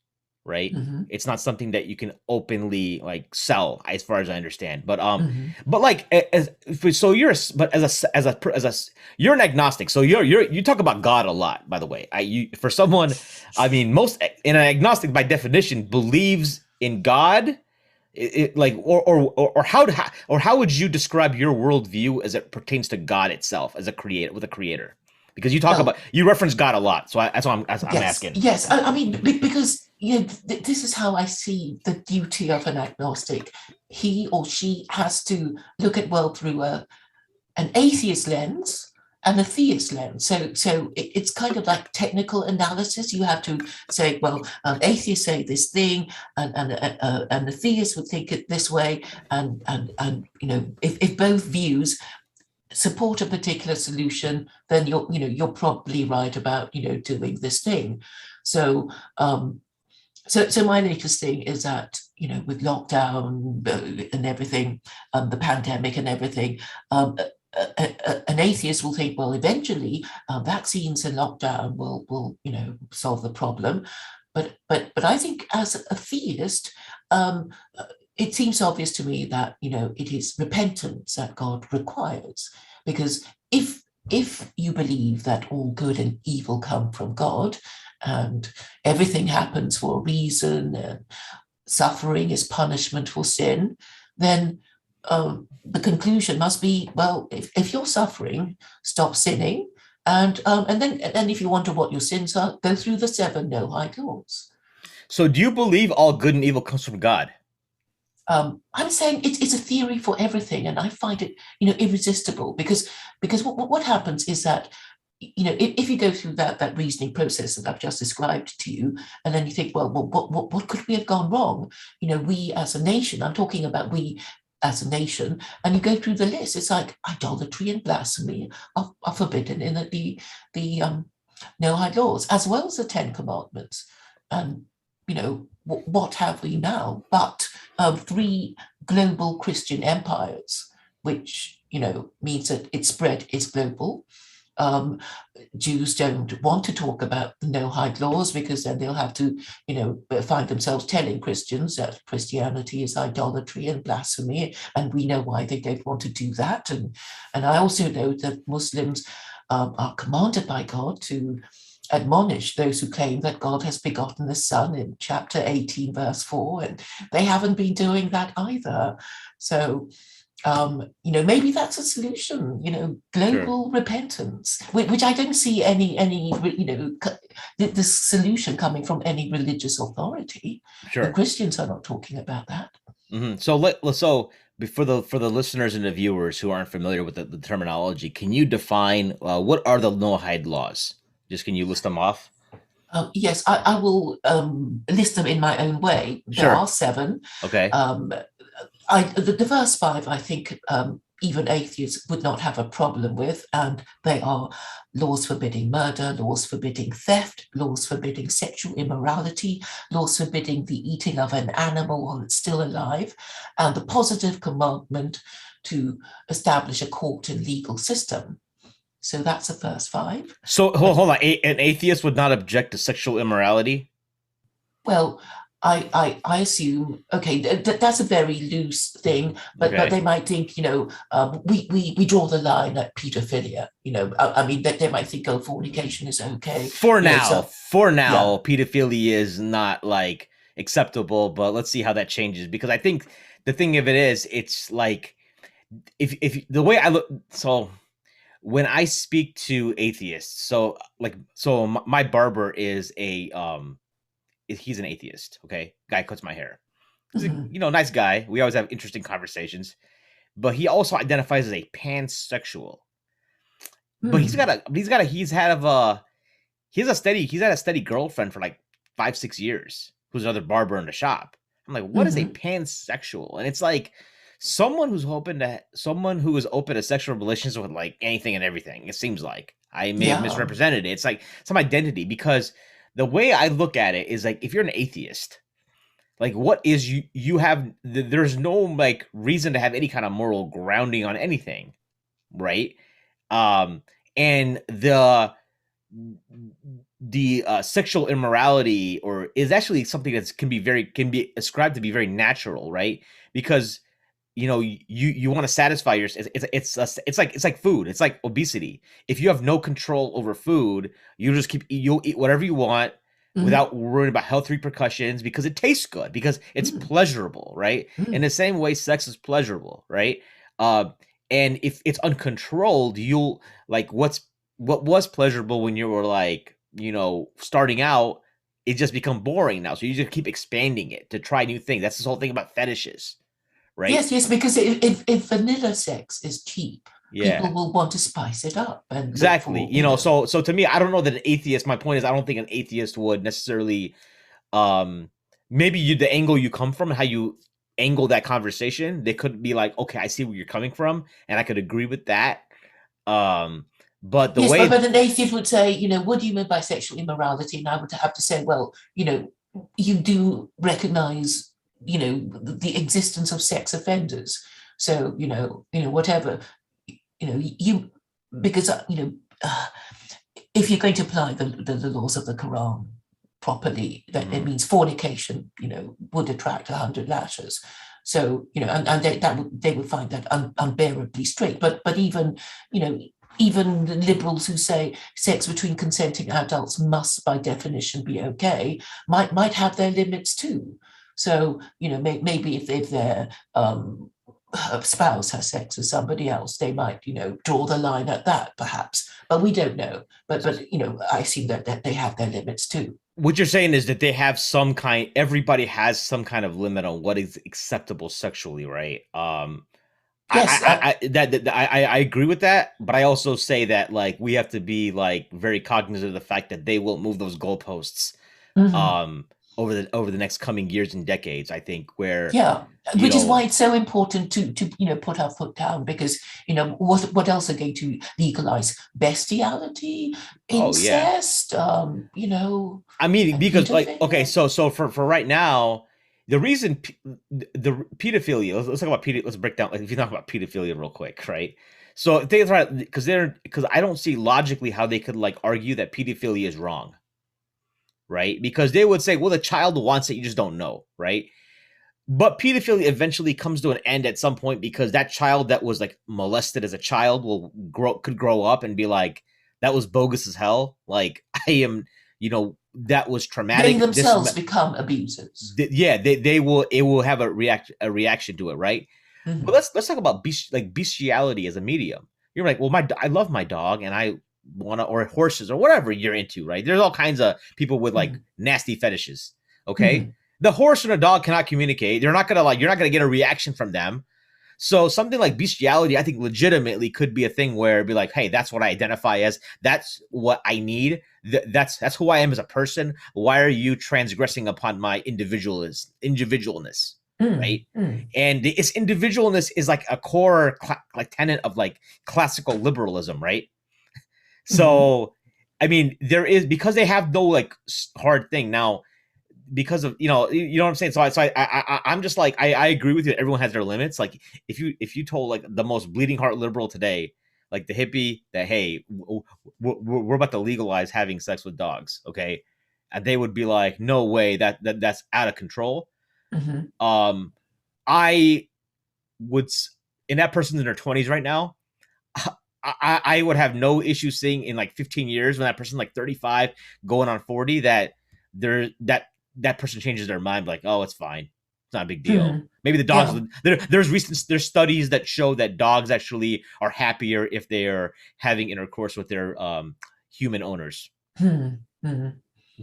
right? Mm-hmm. It's not something that you can openly like sell, as far as I understand. But Mm-hmm. but like you're an agnostic, so you talk about God a lot. By the way, for someone, I mean, most an agnostic by definition believes in God. How would you describe your worldview as it pertains to God itself as a creator? Because you reference God a lot, so that's why I'm asking. Yes, I mean, because this is how I see the duty of an agnostic. He or she has to look at world through an atheist lens and a theist lens. So it's kind of like technical analysis. You have to say, well, atheists say this thing, and the theist would think it this way, and if both views support a particular solution, then you're probably right about doing this thing. So so my latest thing is that with lockdown and everything, the pandemic and everything, an atheist will think, well, eventually vaccines and lockdown will solve the problem. But I think as a theist, it seems obvious to me that it is repentance that God requires, because if you believe that all good and evil come from God and everything happens for a reason and suffering is punishment for sin, then the conclusion must be, well, if you're suffering, stop sinning, and then if you wonder what your sins are, go through the 7 Noachide laws. So do you believe all good and evil comes from God? I'm saying it's a theory for everything, and I find it irresistible, because what happens is that if you go through that reasoning process that I've just described to you, and then you think, well, what could we have gone wrong? We as a nation, I'm talking about we as a nation, and you go through the list. It's like idolatry and blasphemy are forbidden in the Noahide laws, as well as the Ten Commandments. And what have we now but three global Christian empires, which means that its spread is global. Jews don't want to talk about the Noahide laws because then they'll have to, find themselves telling Christians that Christianity is idolatry and blasphemy, and we know why they don't want to do that. And I also know that Muslims are commanded by God to admonish those who claim that God has begotten the Son in chapter 18, verse 4, and they haven't been doing that either. So maybe that's a solution, global Sure. repentance, which I don't see the solution coming from any religious authority. The Sure. Christians are not talking about that. So for the listeners and the viewers who aren't familiar with the terminology, can you define what are the Noahide laws? Just can you list them off? Yes, I will list them in my own way. There Sure. are seven. Okay. Um, the first five, I think, even atheists would not have a problem with, and they are laws forbidding murder, laws forbidding theft, laws forbidding sexual immorality, laws forbidding the eating of an animal while it's still alive, and the positive commandment to establish a court and legal system. So that's the first five. So hold on. An atheist would not object to sexual immorality? Well, I assume, okay, that's a very loose thing, but Okay. they might think, we draw the line at pedophilia. I mean, that they might think, oh, fornication is okay. For now, Yeah. pedophilia is not like acceptable, but let's see how that changes because I think the thing of it is, it's like if the way I look, so when I speak to atheists, so my barber is he's an atheist. Okay, guy cuts my hair. He's a Mhm. nice guy. We always have interesting conversations, but he also identifies as a pansexual. But Hmm. he's had a steady girlfriend for like 5-6 years, who's another barber in the shop. I'm like, what is a Mhm. pansexual? And it's like someone who is open to sexual relations with like anything and everything. It seems like I may have Yeah. misrepresented it. It's like some identity because the way I look at it is like if you're an atheist, like what is you have there's no like reason to have any kind of moral grounding on anything, right? Um and the sexual immorality or is actually something that can be ascribed to be very natural, right? Because you want to satisfy your it's like food. It's like obesity. If you have no control over food, you'll eat whatever you want Mhm. without worrying about health repercussions because it tastes good, because it's Mhm. pleasurable, right? In Mhm. the same way sex is pleasurable, right? uh and if it's uncontrolled, you'll like what was pleasurable when you were like starting out, it just become boring now, so you just keep expanding it to try new things. That's this whole thing about fetishes, right? Yes, yes, because if vanilla sex is cheap, Yeah, people will want to spice it up and look exactly. for, So to me, I don't know that an atheist, my point is I don't think an atheist would necessarily um maybe the angle you come from, how you angle that conversation, they could be like, okay, I see where you're coming from and I could agree with that. um but the yes, but way an atheist would say, what do you mean by sexual immorality? And I would have to say, well, you do recognize, the existence of sex offenders. So, whatever, you because if you're going to apply the laws of the Quran properly, that it Mhm. means fornication, would attract 100 lashes. So, and they would find that unbearably straight. But even, even the liberals who say sex between consenting adults must by definition be okay might have their limits too. So, maybe if they're spouse has sex with somebody else, they might, draw the line at that, perhaps. But we don't know. But I assume that they have their limits too. What you're saying is that they have everybody has some kind of limit on what is acceptable sexually, right? Yes. I agree with that, but I also say that like we have to be like very cognizant of the fact that they will move those goalposts. Mhm. Um, over the next coming years and decades. I think where Yeah, you which is why know, it's so important to put our foot down, because what else are going to legalize? Bestiality, oh yeah, incest, I mean, because like, okay, pedophilia. so for right now, the reason the pedophilia. Let's talk about Let's break down. Like, if you talk about pedophilia real quick, right? So things right because I don't see logically how they could like argue that pedophilia is wrong, right? Because they would say, well, the child wants it, you just don't know, right? But pedophilia eventually comes to an end at some point because that child that was like molested as a child could grow up and be like, that was bogus as hell. Like I am, that was They traumatic. themselves become abusers. Yeah, they will it will have a reaction to it, right? But Mhm. let's talk about bestiality as a medium. You're like, well, I love my dog and I want to, or horses or whatever you're into, right? There's all kinds of people with like Mhm. nasty fetishes. Okay, Mhm. the horse and a dog cannot communicate. They're not gonna like you're not gonna get a reaction from them. So something like bestiality, I think, legitimately could be a thing where it'd be like, hey, that's what I identify as. That's what I need. That's who I am as a person. Why are you transgressing upon my individualness, right? Mhm. Mhm. And its individualness is like a core like tenet of like classical liberalism, right? Mhm. So, I mean, there is because they have no like hard thing now because of you know what I'm saying. I'm just like I agree with you. Everyone has their limits. Like if you told like the most bleeding heart liberal today, like the hippie, that hey, we're about to legalize having sex with dogs, okay, and they would be like, no way, that's out of control. Mhm. Um, I would, in that person's in their 20s right now. I would have no issue seeing in like 15 years when that person's like 35 going on 40 that there that person changes their mind, like, oh, it's fine, it's not a big deal. Mhm. Maybe the dogs Yeah. there's studies that show that dogs actually are happier if they are having intercourse with their human owners, Mhm. Mhm.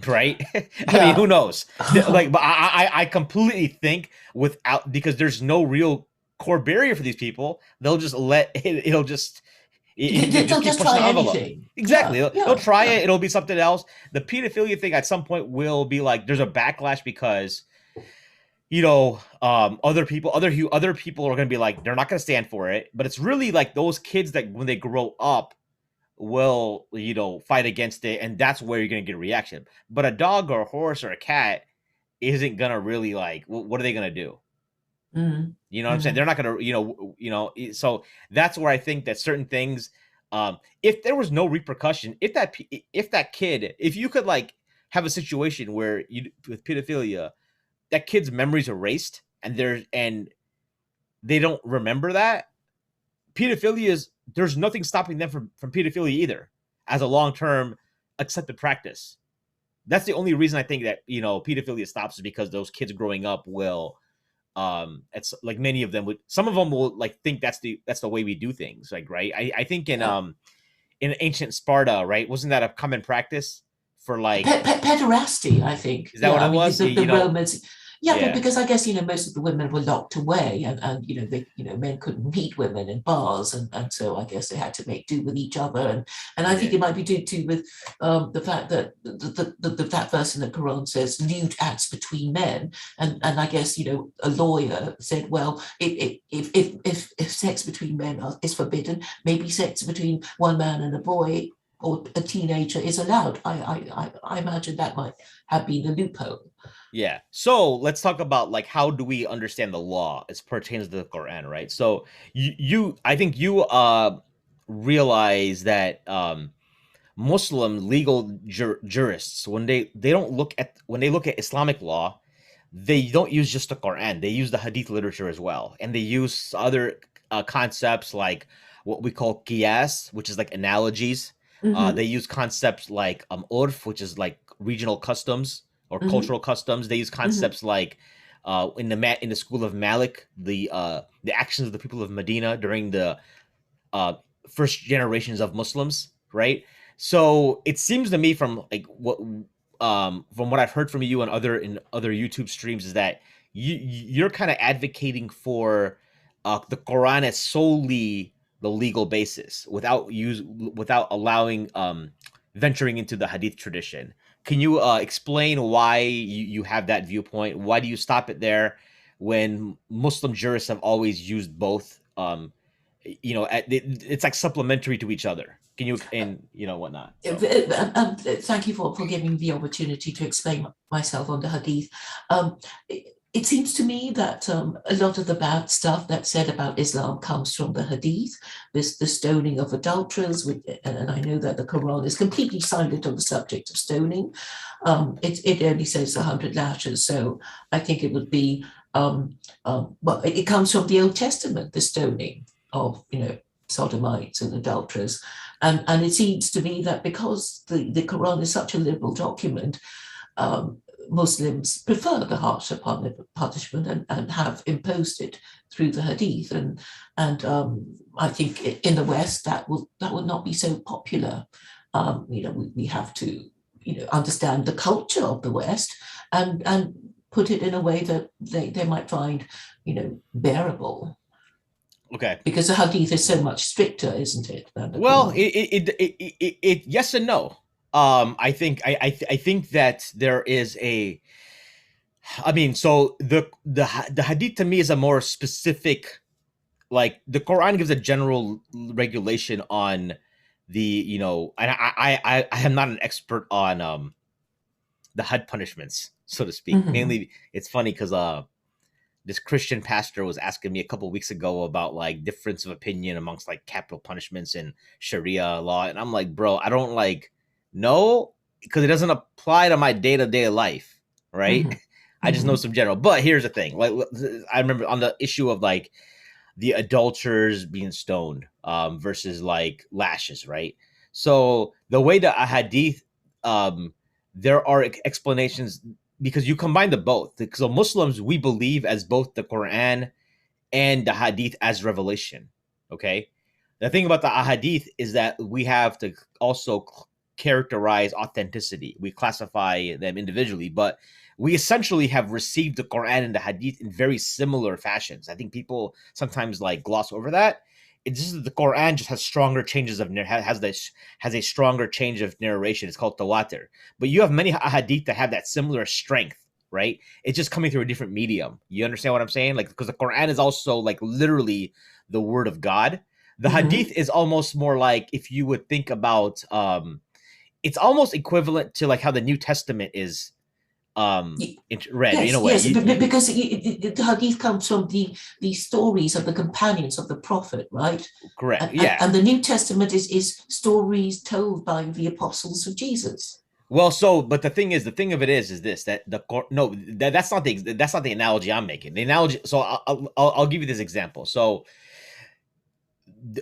right? I mean, who Yeah. knows? Like, but I completely think without, because there's no real core barrier for these people, they'll just let it'll just They'll just keep just pushing try the envelope. anything. Exactly. Yeah. They'll Yeah. try Yeah. it. It'll be something else. The pedophilia thing at some point will be like there's a backlash because other people are going to be like they're not going to stand for it. But it's really like those kids that when they grow up will fight against it, and that's where you're going to get a reaction. But a dog or a horse or a cat isn't going to really like. What are they going to do? Mhm. You know what I'm saying? They're Mhm. not gonna, So that's where I think that certain things, if there was no repercussion, if that kid, if you could like have a situation where you with pedophilia, that kid's memories erased and they don't remember that pedophilia is there's nothing stopping them from pedophilia either as a long term accepted practice. That's the only reason I think that pedophilia stops is because those kids growing up will it's like many of them would some of them will like think that's the way we do things, like, right. I think Yeah. in ancient Sparta, right, wasn't that a common practice for like Pederasty, I think. is that Yeah, what I it mean was? the Romans. Yeah, Yeah, because I guess most of the women were locked away, and men couldn't meet women in bars, and so I guess they had to make do with each other, and I think yeah, it might be due to with the fact that that verse in the Quran says lewd acts between men, and I guess a lawyer said, well, if sex between men is forbidden, maybe sex between one man and a boy or a teenager is allowed. I imagine that might have been a loophole. yeah. So let's talk about like how do we understand the law as pertains to the Quran, right? So I think you realize that Muslim legal jurists, when they don't look at when they look at Islamic law, they don't use just the Quran. They use the Hadith literature as well, and they use other concepts like what we call qiyas, which is like analogies. They Mm-hmm, use concepts like urf, which is like regional customs or mm-hmm, cultural customs. They use mm-hmm, concepts like in the school of Malik, the actions of the people of Medina during the uh, first generations of Muslims, right? So it seems to me from like from what I've heard from you and other YouTube streams is that you're kind of advocating for the Quran as solely the legal basis without allowing venturing into the Hadith tradition. can you explain why you have that viewpoint? Why do you stop it there when Muslim jurists have always used both? It's like supplementary to each other. Can you and whatnot? So Thank you for giving me the opportunity to explain myself on the Hadith. Um, it seems to me that a lot of the bad stuff that's said about Islam comes from the Hadith. This the stoning of adulterers, and I know that the Quran is completely silent on the subject of stoning. It only says 100 lashes, so I think it would be well, it comes from the Old Testament, the stoning of sodomites and adulterers. And it seems to me that because the Quran is such a liberal document, Muslims prefer the harsher punishment and have imposed it through the Hadith. And I think in the West that will not be so popular. We have to understand the culture of the West and put it in a way that they might find bearable. okay. Because the Hadith is so much stricter, isn't it, than the Well, Quran? it yes and no. I think that there is a. I mean, so the hadith to me is a more specific. Like the Quran gives a general regulation on and I am not an expert on the had punishments, so to speak. Mm-hmm. Mainly, it's funny because this Christian pastor was asking me a couple of weeks ago about like difference of opinion amongst like capital punishments and Sharia law, and I'm like, bro, I don't like know because it doesn't apply to my day to day life, right? Mm-hmm. I just know Mm-hmm. some general. But here's the thing: like I remember on the issue of like the adulterers being stoned versus like lashes, right? So the way that a hadith, there are explanations because you combine the both. So Muslims, we believe as both the Quran and the hadith as revelation. Okay. The thing about the ahadith is that we have to also characterize authenticity. We classify them individually, but we essentially have received the Quran and the hadith in very similar fashions. I think people sometimes like gloss over that. It's just that the Quran just has stronger changes of has a stronger change of narration. It's called tawatir. But you have many hadith that have that similar strength, right? It's just coming through a different medium. You understand what I'm saying? Like because the Quran is also like literally the word of God. The Mm-hmm. hadith is almost more like if you would think about it's almost equivalent to like how the New Testament is read in a Yes, way. yes, because the Hadith comes from the stories of the companions of the Prophet, right? Correct. And, and, Yeah. and the New Testament is stories told by the apostles of Jesus. Well, so but the thing of it is this that no that's not the analogy I'm making. The analogy. So I'll give you this example. So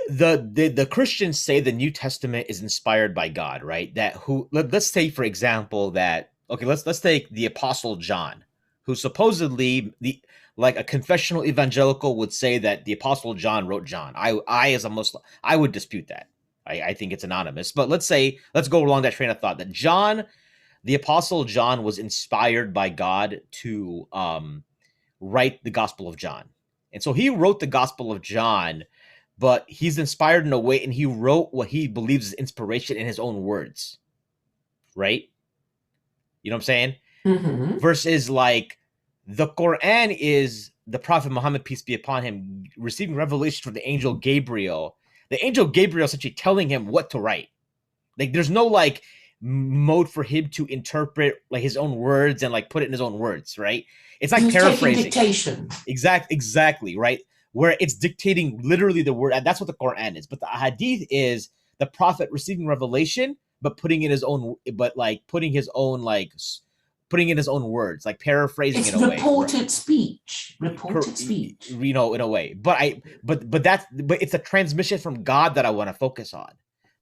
the Christians say the New Testament is inspired by God, right? That let's say for example that okay, let's take the Apostle John, who supposedly the like a confessional evangelical would say that the Apostle John wrote John. I as a Muslim I would dispute that. I think it's anonymous, but let's go along that train of thought that John, the Apostle John, was inspired by God to write the Gospel of John, and so he wrote the Gospel of John, but he's inspired in a way and he wrote what he believes is inspiration in his own words, right? You know what I'm saying? Mm-hmm. Versus like the Quran is the Prophet Muhammad, peace be upon him, receiving revelation from the angel Gabriel. The angel Gabriel essentially telling him what to write. Like there's no like mode for him to interpret like his own words and like put it in his own words, right? It's He like was taking paraphrasing. dictation. Exactly, right? Where it's dictating literally the word. And that's what the Quran is. But the hadith is the prophet receiving revelation, but putting in his own, but like putting in his own words, like paraphrasing in It's a way. reported speech. Reported speech. In a way. But it's a transmission from God that I want to focus on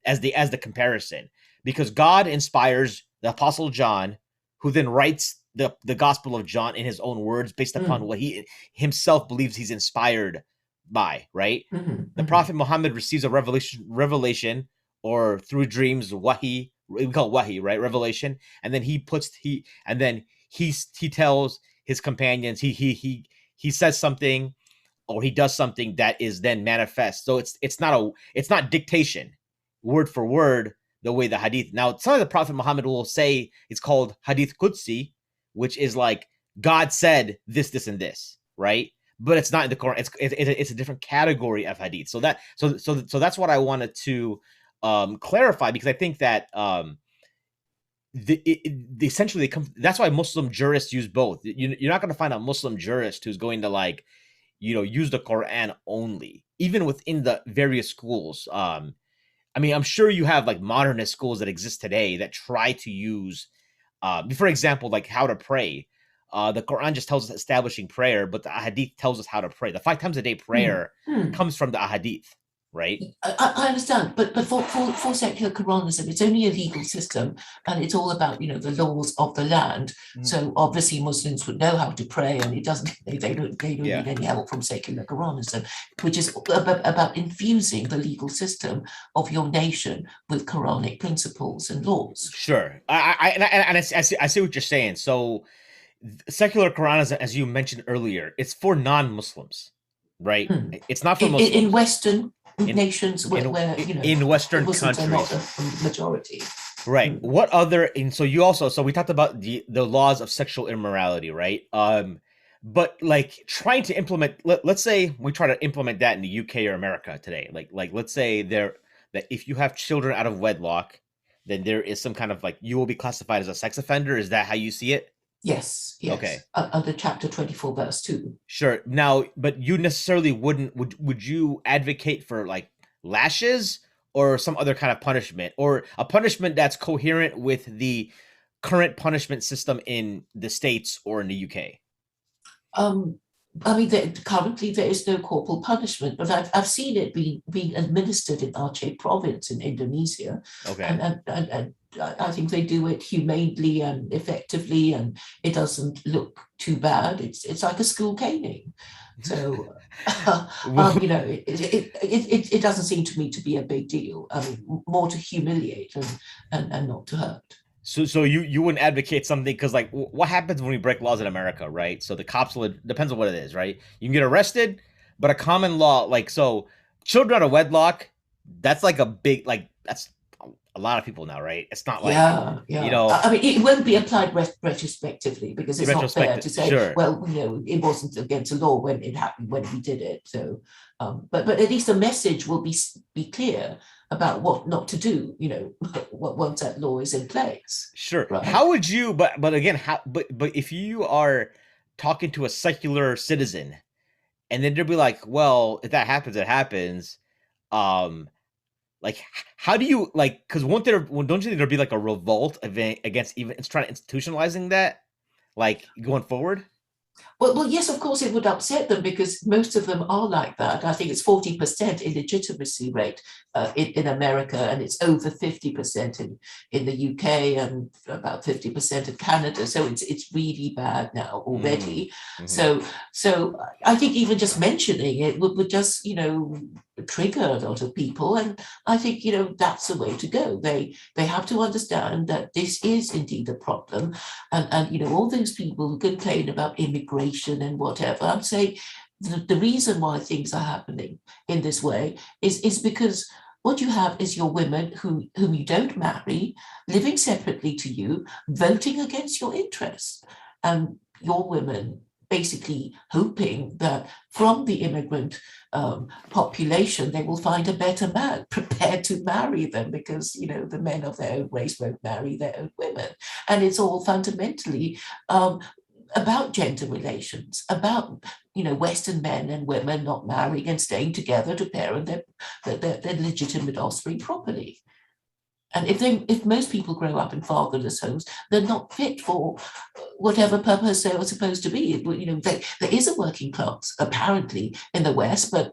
as the comparison, because God inspires the Apostle John, who then writes the Gospel of John in his own words based upon Mm. what he himself believes he's inspired by, right? Mm-hmm. The Mm-hmm. Prophet Muhammad receives a revelation or through dreams, wahi, we call it wahi, right? Revelation. And then he tells his companions, he says something or he does something that is then manifest. So it's not dictation word for word, the way the Hadith. Now, some of the Prophet Muhammad will say it's called Hadith Qudsi, which is like God said this, this, and this, right? But it's not in the Quran. It's a different category of Hadith. So that's what I wanted to clarify, because I think that essentially they come. That's why Muslim jurists use both. You're not going to find a Muslim jurist who's going to like use the Quran only, even within the various schools. I mean, I'm sure you have like modernist schools that exist today that try to use, for example, like how to pray. The Quran just tells us establishing prayer, but the Hadith tells us how to pray. The 5 times a day prayer comes from the Hadith, right? I understand, but for secular Koranism, it's only a legal system, and it's all about the laws of the land. So obviously Muslims would know how to pray, and it doesn't they don't need any help from secular Koranism, which is about infusing the legal system of your nation with Quranic principles and laws. Sure, I see what you're saying. So secular Quranism, as you mentioned earlier, it's for non-Muslims, right? It's not for Muslims. In Western nations where in Western Muslims countries are not a majority, right? What other? And so you also, so we talked about the laws of sexual immorality, right? But like trying to implement, let's say we try to implement that in the UK or America today, like let's say that if you have children out of wedlock, then there is some kind of like you will be classified as a sex offender. Is that how you see it? Yes. Okay. Under chapter 24, verse 2. Sure. Now, but you necessarily would you advocate for like lashes or some other kind of punishment, or a punishment that's coherent with the current punishment system in the States or in the UK? I mean, currently there is no corporal punishment, but I've seen it being administered in Aceh province in Indonesia. Okay. And I think they do it humanely and effectively, and it doesn't look too bad. It's like a school caning. So, it doesn't seem to me to be a big deal. I mean, more to humiliate and not to hurt. So you wouldn't advocate something, because like what happens when we break laws in America, right? So the cops will, depends on what it is, right? You can get arrested, but a common law, like, so children out of wedlock, that's like a big, like, that's a lot of people now, right? It's not like, I mean, it won't be applied retrospectively, because it's not fair to say, sure, well, it wasn't against the law when it happened, when we did it. So, but at least the message will be clear about what not to do, once that law is in place. Sure. Right? How would you, but again, but if you are talking to a secular citizen, and then they'll be like, well, if that happens, it happens. Like, how do you, like, because don't you think there'll be like a revolt against even trying to institutionalizing that, like, going forward? Well, yes, of course, it would upset them, because most of them are like that. I think it's 40% illegitimacy rate in America, and it's over 50% in the UK, and about 50% in Canada. So it's really bad now already. So I think even just mentioning it would just trigger a lot of people, and I think that's the way to go. They have to understand that this is indeed a problem, and all those people who complain about immigration and whatever, I'm saying the reason why things are happening in this way is because what you have is your women whom you don't marry, living separately to you, voting against your interests, and your women basically hoping that from the immigrant population, they will find a better man prepared to marry them, because, the men of their own race won't marry their own women. And it's all fundamentally about gender relations, about, Western men and women not marrying and staying together to parent their legitimate offspring properly. And if most people grow up in fatherless homes, they're not fit for whatever purpose they were supposed to be. There is a working class apparently in the West, but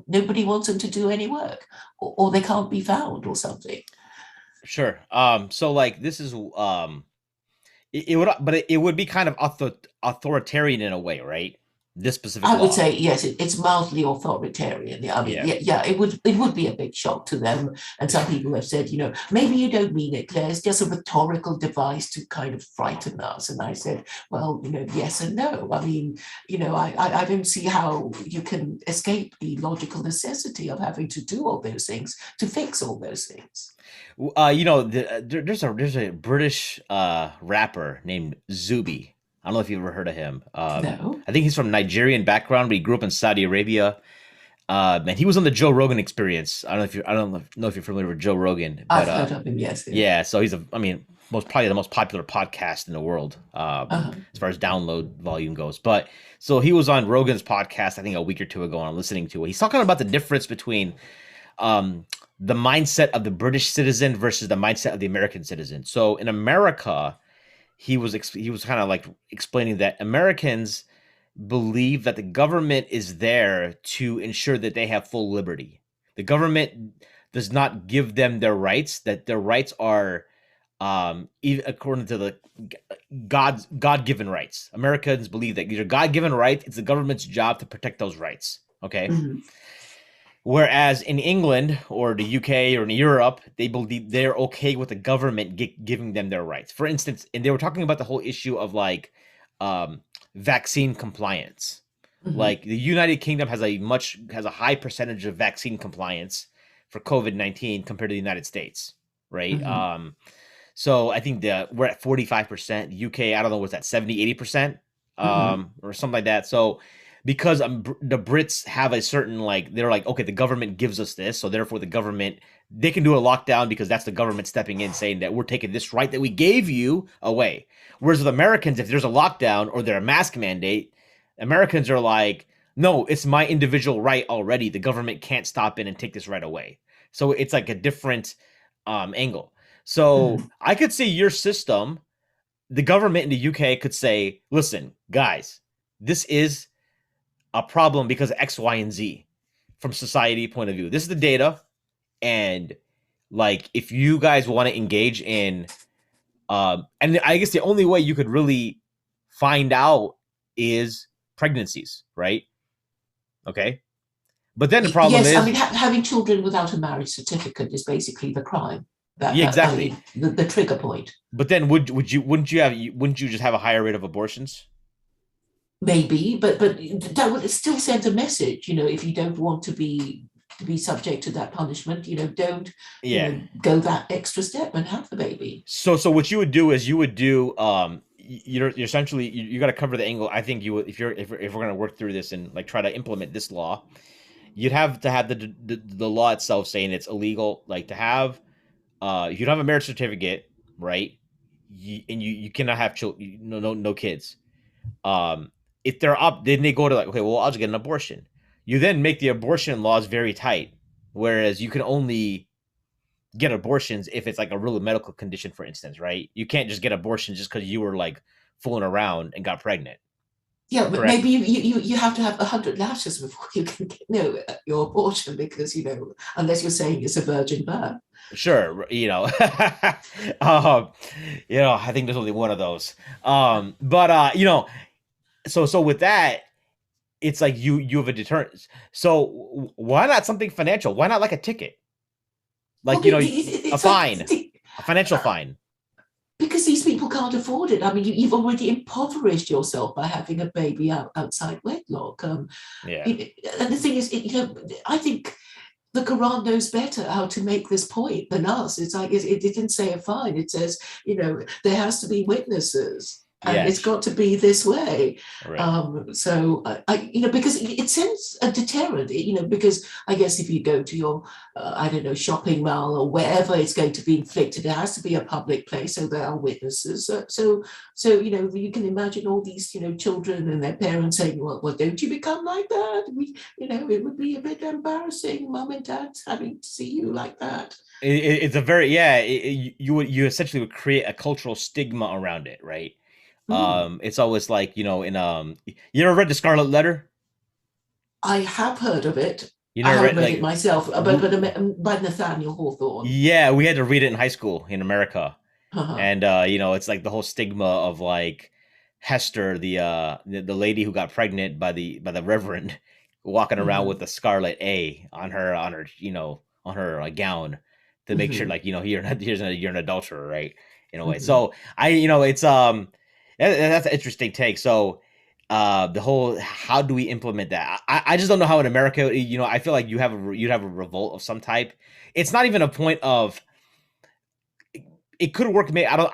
nobody wants them to do any work, or they can't be found or something. Sure. So like this is it would be kind of authoritarian in a way, right? this specific I would law. say yes, it's mildly authoritarian. Yeah, I mean, Yeah. yeah, it would be a big shock to them. And some people have said, maybe you don't mean it, Claire. It's just a rhetorical device to kind of frighten us. And I said, well, yes and no. I mean, I don't see how you can escape the logical necessity of having to do all those things to fix all those things. There's a British rapper named Zuby. I don't know if you've ever heard of him. No, I think he's from Nigerian background, but he grew up in Saudi Arabia. And he was on the Joe Rogan Experience. I don't know if you're familiar with Joe Rogan, but I've heard of him. Yes, yes. yeah. So I mean, probably the most popular podcast in the world, Uh-huh. as far as download volume goes. But so he was on Rogan's podcast, I think a week or two ago, and I'm listening to it. He's talking about the difference between um, the mindset of the British citizen versus the mindset of the American citizen. So in America, he was kind of like explaining that Americans believe that the government is there to ensure that they have full liberty. The government does not give them their rights; that their rights are even according to the God-given rights. Americans believe that these are God-given rights. It's the government's job to protect those rights. Okay. Mhm. Whereas in England or the UK or in Europe, they believe they're okay with the government giving them their rights. For instance, and they were talking about the whole issue of like um, vaccine compliance. Mhm. Like the United Kingdom has a high percentage of vaccine compliance for COVID-19 compared to the United States, right? Mhm. So I think we're at 45%. The UK, I don't know, was that 70, 80%, Mhm. or something like that. So because the Brits have a certain like they're like, okay, the government gives us this, so therefore the government they can do a lockdown because that's the government stepping in saying that we're taking this right that we gave you away. Whereas with Americans, if there's a lockdown or there's a mask mandate, Americans are like, no, it's my individual right already. The government can't stop in and take this right away. So it's like a different angle. So Mhm. I could see your system, the government in the UK could say, listen, guys, this is a problem because of X, Y, and Z from society point of view. This is the data. And like, if you guys want to engage in, and I guess the only way you could really find out is pregnancies, right? Okay. But then the problem Yes, I is, mean, having children without a marriage certificate is basically the crime. That yeah, that I exactly. mean, the trigger point. But then wouldn't you just have a higher rate of abortions? Maybe, but that would still send a message. If you don't want to be subject to that punishment, don't Yeah. go that extra step and have the baby. So what you would do is you would do you're essentially you got to cover the angle. I think you would if we're going to work through this and like try to implement this law, you'd have to have the law itself saying it's illegal like to have if you don't have a marriage certificate, right? You cannot have children, no kids. Um if they're up, then they go to like, okay, well, I'll just get an abortion. You then make the abortion laws very tight, whereas you can only get abortions if it's like a real medical condition, for instance, right? You can't just get abortion just because you were like fooling around and got pregnant. Yeah, but Correct? maybe you have to have 100 lashes before you can get your abortion because unless you're saying it's a virgin birth. Sure, I think there's only one of those. But so with that, it's like you have a deterrent. So why not something financial? Why not like a ticket? Well, Like, a it's like fine, a financial fine. because these people can't afford it. I mean, you've already impoverished yourself by having a baby outside wedlock. Yeah. And the thing is, I think the Quran knows better how to make this point than us. It's like it didn't say a fine. It says, there has to be witnesses. And Yeah. it's got to be this way. Right. So because it sends a deterrent, because I guess if you go to your, I don't know, shopping mall or wherever it's going to be inflicted, it has to be a public place. So there are witnesses. So you can imagine all these, children and their parents saying, well, don't you become like that? It would be a bit embarrassing, mom and dad having to see you like that. It's a very yeah. You essentially would create a cultural stigma around it, right? Mm. It's always like you ever read the Scarlet Letter? I have heard of it. You I never haven't read read it like myself, but by Nathaniel Hawthorne. yeah, we had to read it in high school in America, Uh-huh. and it's like the whole stigma of like Hester, the lady who got pregnant by the reverend, walking around with Hmm. the scarlet A on her on her gown to make sure Hmm. like you're an adulterer, right? In a way. Hmm. So it's that's an interesting take. So the whole how do we implement that? I just don't know how in America, I feel like you'd have a revolt of some type. It's not even a point of it could work. Maybe I don't.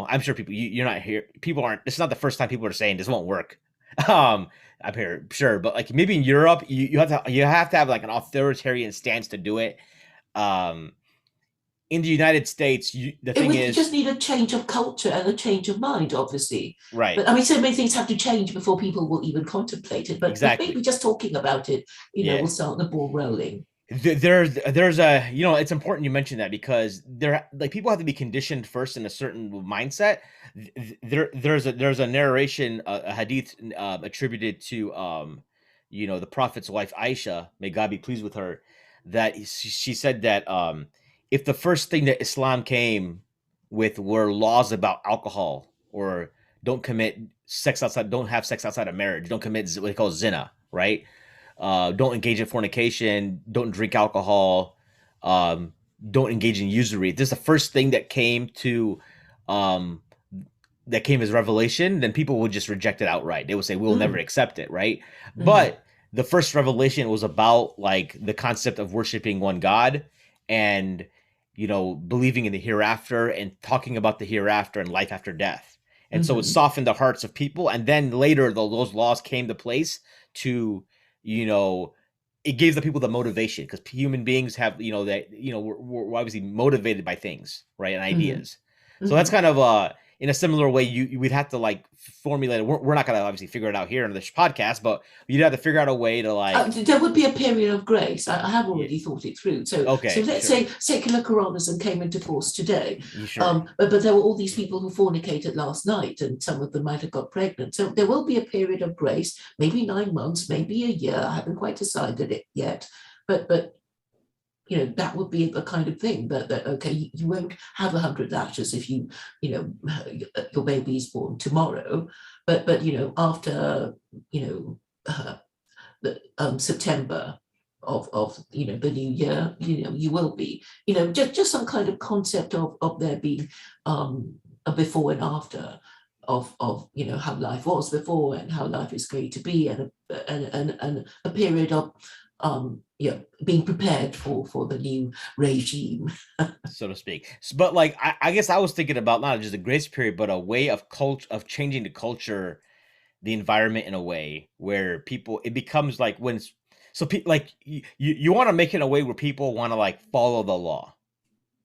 I'm sure people. You're not here. People aren't. It's not the first time people are saying this won't work. Um, I'm here, sure, but like maybe in Europe, you have to have like an authoritarian stance to do it. Um, in the United States, the It thing would just is, need a change of culture and a change of mind, obviously. right? But I mean, so many things have to change before people will even contemplate it. But maybe Exactly. just talking about it, Yeah. will start the ball rolling. There's a it's important you mention that because there like people have to be conditioned first in a certain mindset. There's a narration, a hadith attributed to the prophet's wife Aisha, may God be pleased with her, that she said that if the first thing that Islam came with were laws about alcohol, or don't have sex outside of marriage, don't commit what they call zina, right? Don't engage in fornication, don't drink alcohol, um, don't engage in usury. This is the first thing um, that came as revelation. Then people would just reject it outright. They would say we'll never Mm, accept it, right? mm, But the first revelation was about like the concept of worshiping one God and believing in the hereafter and talking about the hereafter and life after death. And so it mm, softened the hearts of people. And then later, those laws came to place to you know it gives the people the motivation because human beings have that we're obviously motivated by things, right, and mm, ideas. So that's mm. kind of in a similar way we'd have to like formulate it. We're not going to obviously figure it out here in this podcast, but you'd have to figure out a way to like There would be a period of grace. I have yeah, already thought it through. So okay, let's sure, say secular Koranism came into force today, you sure, but there were all these people who fornicated last night, and some of them might have got pregnant. So there will be a period of grace, maybe 9 months, maybe a year. I haven't quite decided it yet, but that would be the kind of thing that okay, you won't have 100 lashes if you know your baby is born tomorrow, but after you know. The September of the new year, you will be, just some kind of concept of there being a before and after of how life was before and how life is going to be, and a period of being prepared for the new regime. so to speak. But like I guess I was thinking about not just a grace period, but a way of of changing the culture, the environment in a way where people it becomes like like you want to make it a way where people want to like follow the law,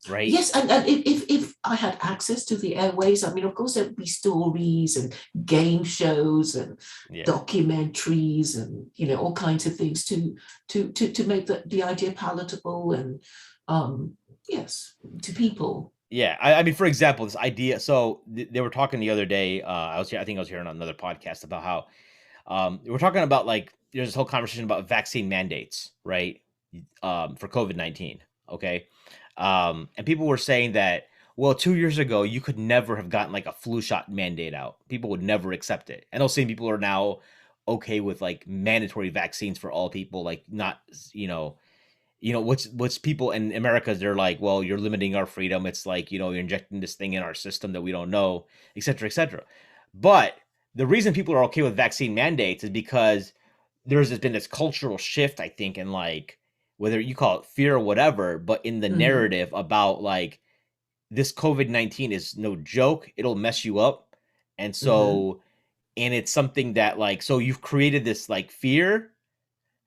right? Yes, and if I had access to the airways, I mean, of course, there would be stories and game shows and Yeah. documentaries and all kinds of things to make the idea palatable and yes, to people. Yeah, I mean, for example, this idea. So they were talking the other day. I think I was hearing on another podcast about how we're talking about like there's this whole conversation about vaccine mandates, right? For COVID-19. Okay, and people were saying that well, 2 years ago you could never have gotten like a flu shot mandate out. People would never accept it, and those same people are now okay with like mandatory vaccines for all people, like not what's people in America, they're like, well, you're limiting our freedom. It's like, you're injecting this thing in our system that we don't know, et cetera, et cetera. But the reason people are okay with vaccine mandates is because there's been this cultural shift, I think, in like whether you call it fear or whatever, but in the Mhm, narrative about like this COVID-19 is no joke. It'll mess you up. And mhm, so, and it's something that like, so you've created this like fear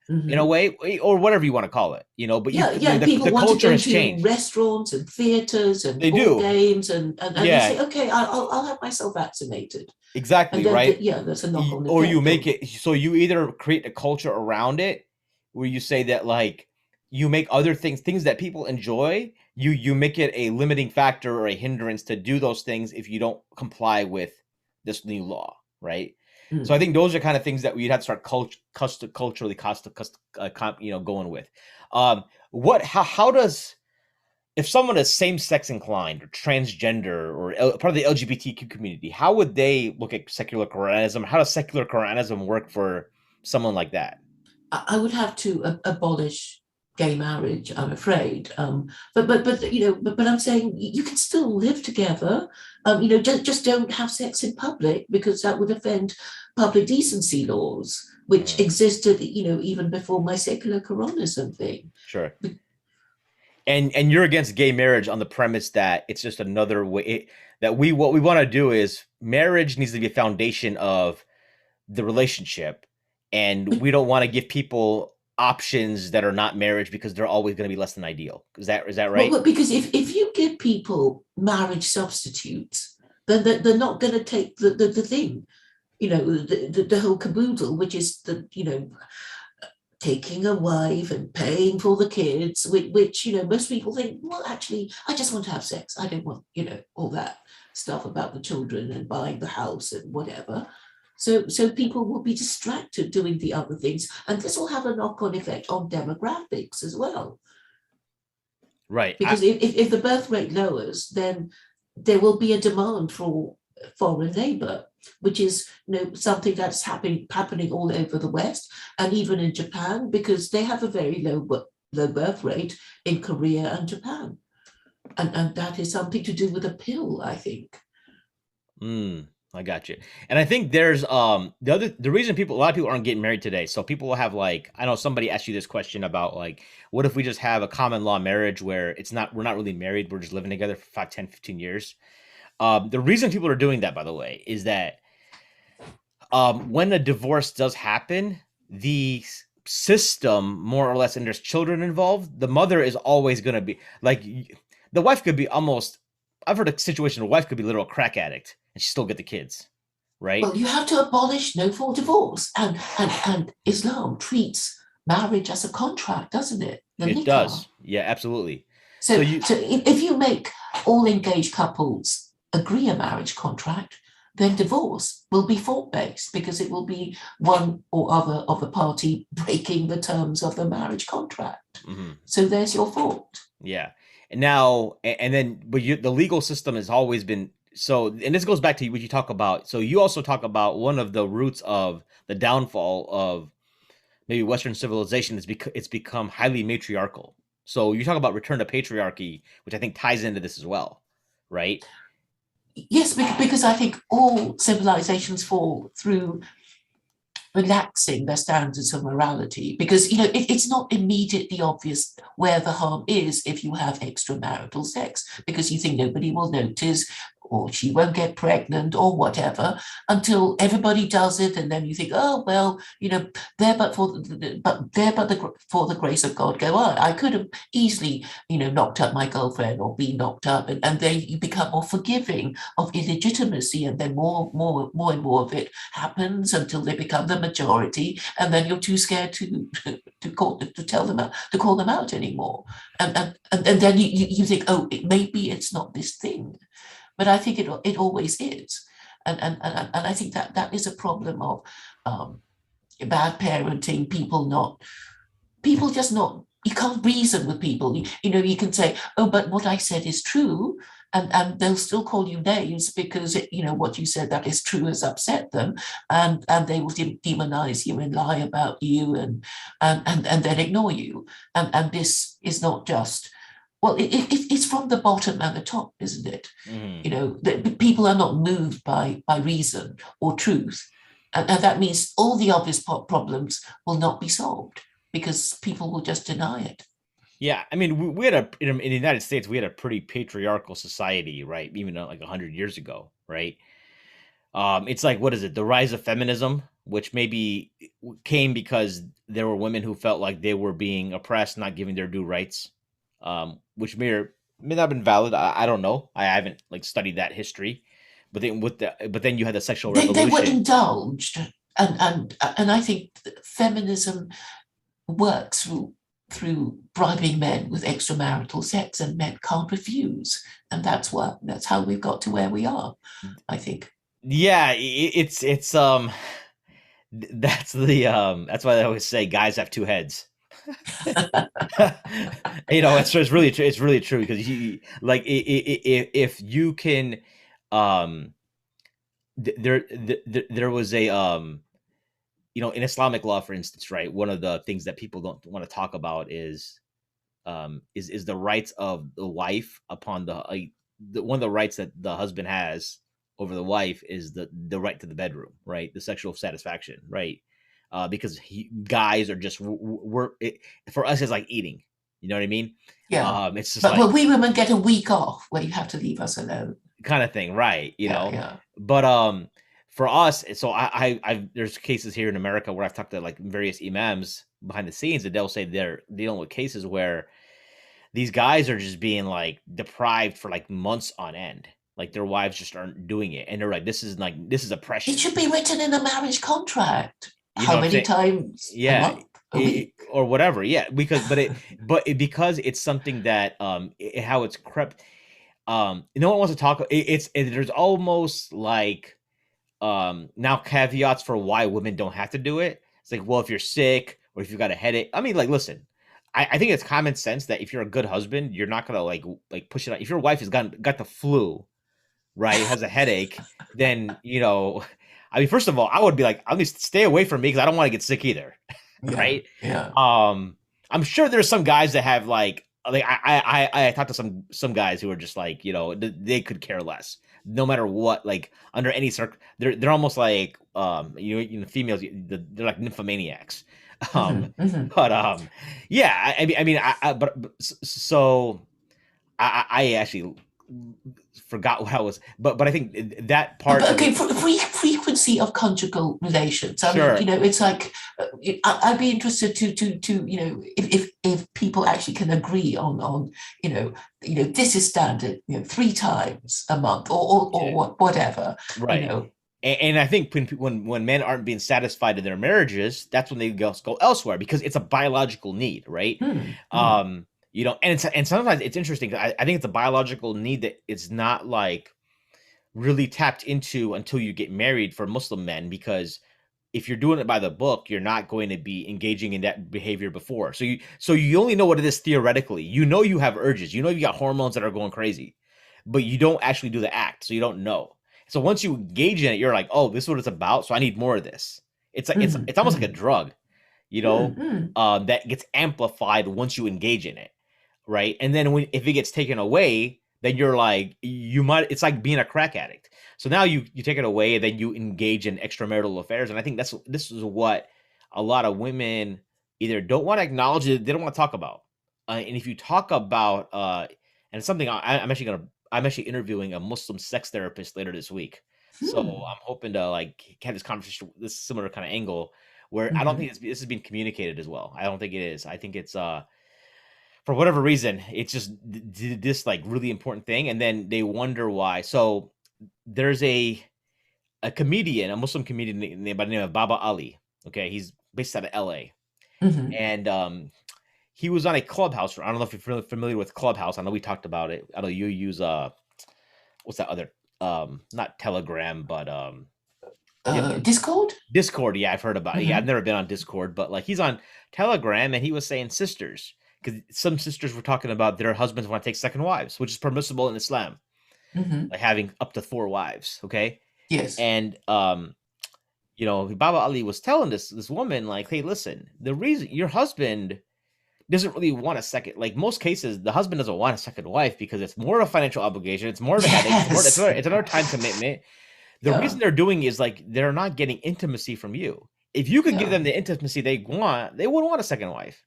in a mhm. way, or whatever you want to call it, but Yeah, yeah, and the people want to culture go has to changed. restaurants and theaters and They ball do. games, and they Yeah, say, okay, I'll have myself vaccinated, and exactly, then right? yeah, there's a knock-on Or you effect make of. it so you either create a culture around it where you say that like you make other things that people enjoy, you make it a limiting factor or a hindrance to do those things if you don't comply with this new law, right? So I Mm. think those are kind of things that we'd have to start culturally going with. What how does if someone is same-sex inclined or transgender or part of the LGBTQ community, how would they look at secular Quranism? How does secular Quranism work for someone like that? I would have to abolish gay marriage, I'm afraid. But I'm saying you can still live together. Just don't have sex in public because that would offend public decency laws, which Mhm. existed, even before my secular Quranism thing. Sure. And you're against gay marriage on the premise that it's just another way that what we want to do is marriage needs to be a foundation of the relationship, and we don't want to give people options that are not marriage because they're always going to be less than ideal. Is that right? Well, because if you give people marriage substitutes, then they're not going to take the thing, the whole caboodle, which is taking a wife and paying for the kids, which most people think, well, actually, I just want to have sex. I don't want, all that stuff about the children and buying the house and whatever. So people will be distracted doing the other things, and this will have a knock-on effect on demographics as well. Right. Because if the birth rate lowers, then there will be a demand for foreign labor, which is something that's happening all over the West and even in Japan, because they have a very low birth rate in Korea and Japan, and that is something to do with a pill, I think. I got you. And I think there's the reason a lot of people aren't getting married today. So people will have like, I know somebody asked you this question about like, what if we just have a common law marriage where we're not really married, we're just living together for 5, 10, 15 years. The reason people are doing that, by the way, is that when a divorce does happen, the system more or less, and there's children involved, the mother is always going to be like, the wife could be almost, I've heard a situation where a wife could be a literal crack addict and she still get the kids, right? Well, you have to abolish no fault divorce, and Islam treats marriage as a contract, doesn't it? The It nikah. does. Yeah, absolutely. So So, you so if you make all engaged couples agree a marriage contract, then divorce will be fault based because it will be one or other of the party breaking the terms of the marriage contract. mhm. So there's your fault. Yeah. And now, and then, but the legal system has always been so, and this goes back to what you talk about. So you also talk about one of the roots of the downfall of maybe Western civilization is because it's become highly matriarchal. So you talk about return to patriarchy, which I think ties into this as well, right? Yes, because I think all civilizations fall through relaxing their standards of morality because it's not immediately obvious where the harm is if you have extramarital sex because you think nobody will notice or she won't get pregnant or whatever until everybody does it, and then you think, oh well, there but for the grace of God go on. I could have easily knocked up my girlfriend or been knocked up, and then you become more forgiving of illegitimacy, and then more and more of it happens until they become the majority, and then you're too scared to call them out anymore, and then you think, oh, maybe it's not this thing, but I think it always is, and I think that is a problem of bad parenting. People just not. You can't reason with people. You can say, oh, but what I said is true, and they'll still call you names because what you said that is true has upset them, and they will demonize you and lie about you and then ignore you, and this is not just. Well, it's from the bottom and the top, isn't it? Mm-hmm. The people are not moved by reason or truth, and that means all the obvious problems will not be solved because people will just deny it. Yeah, I mean, we had in the United States, we had a pretty patriarchal society, right? Even like 100 years ago, right? It's like, what is it? The rise of feminism, which maybe came because there were women who felt like they were being oppressed, not given their due rights, which may not have been valid. I don't know. I haven't like studied that history. But then you had the sexual They were revolution. indulged, and I think feminism works through bribing men with extramarital sex, and men can't refuse, and that's how we've got to where we are, I think. Yeah, it's that's why they always say guys have two heads. It's really true. It's really true because if you can, um, there was a in Islamic law, for instance, right? One of the things that people don't want to talk about is the rights of the wife upon one of the rights that the husband has over the wife is the right to the bedroom, right? The sexual satisfaction, right? Because guys are just for us it's like eating. You know what I mean? Yeah. It's just But like we women get a week off where you have to leave us alone. kind of thing, right? Yeah, yeah. But for us, so I there's cases here in America where I've talked to like various imams behind the scenes, and they'll say they're dealing with cases where these guys are just being like deprived for like months on end. Like their wives just aren't doing it, and they're like, this is It oppression." should be written in a marriage contract. You know How what I'm many saying? times a Yeah, month, a week? or whatever. Yeah, because it's something that how it's crept. No one wants to talk. There's almost like now caveats for why women don't have to do it. It's like, well, if you're sick or if you've got a headache. I mean, like, listen, I think it's common sense that if you're a good husband, you're not gonna like push it out. If your wife has got the flu, right, has a headache, then I mean, first of all, I would be like, at least stay away from me because I don't want to get sick either, Yeah, right? yeah. I'm sure there's some guys that have like I talked to some guys who are just like they could care less no matter what, like under any they're almost like females, they're like nymphomaniacs. um Hmm, hmm. but yeah, but so I actually forgot what I was, but I think that part But of okay, it. frequency of conjugal relations. I mean, Sure. it's like I'd be interested to if people actually can agree on this is standard, 3 times a month or Yeah. whatever, you Right. know. And I think when men aren't being satisfied in their marriages, that's when they go elsewhere because it's a biological need, right? Hmm, hmm, And sometimes it's interesting. I think it's a biological need that it's not like really tapped into until you get married for Muslim men, because if you're doing it by the book, you're not going to be engaging in that behavior before. So you only know what it is theoretically. You have urges. You got hormones that are going crazy, but you don't actually do the act, so you don't know. So once you engage in it, you're like, oh, this is what it's about. So I need more of this. It's like hmm, it's almost like a hmm, drug, hmm, hmm. that gets amplified once you engage in it, right? And then if it gets taken away, then you're like it's like being a crack addict. So now you take it away, and then you engage in extramarital affairs. And I think this is what a lot of women either don't want to acknowledge, they don't want to talk about. And if you talk about and it's something I'm actually interviewing a Muslim sex therapist later this week. So Hmm. I'm hoping to like have this conversation, this similar kind of angle, where I don't Hmm. think this is being communicated as well. I don't think it is. I think it's for whatever reason, it's just did this like really important thing, and then they wonder why. So there's a comedian, a Muslim comedian by the name of Baba Ali. Okay, he's based out of L.A. Hmm. and he was on a Clubhouse. I don't know if you're familiar with Clubhouse. I know we talked about it. I know you use what's that other not Telegram, but the other Discord. Discord. Yeah, I've heard about it. Yeah, I've Hmm. never been on Discord, but like he's on Telegram, and he was saying sisters, because some sisters were talking about their husbands want to take second wives, which is permissible in Islam, Hmm. like having up to 4 wives. Okay, Yes. and Baba Ali was telling this woman like, hey, listen, the reason your husband doesn't really want a second, like most cases, the husband doesn't want a second wife because it's more of a financial obligation, it's more of a headache, Yes. it's another time commitment. The Yeah. reason they're doing is like they're not getting intimacy from you. If you could give Yeah. them the intimacy they want, they wouldn't want a second wife,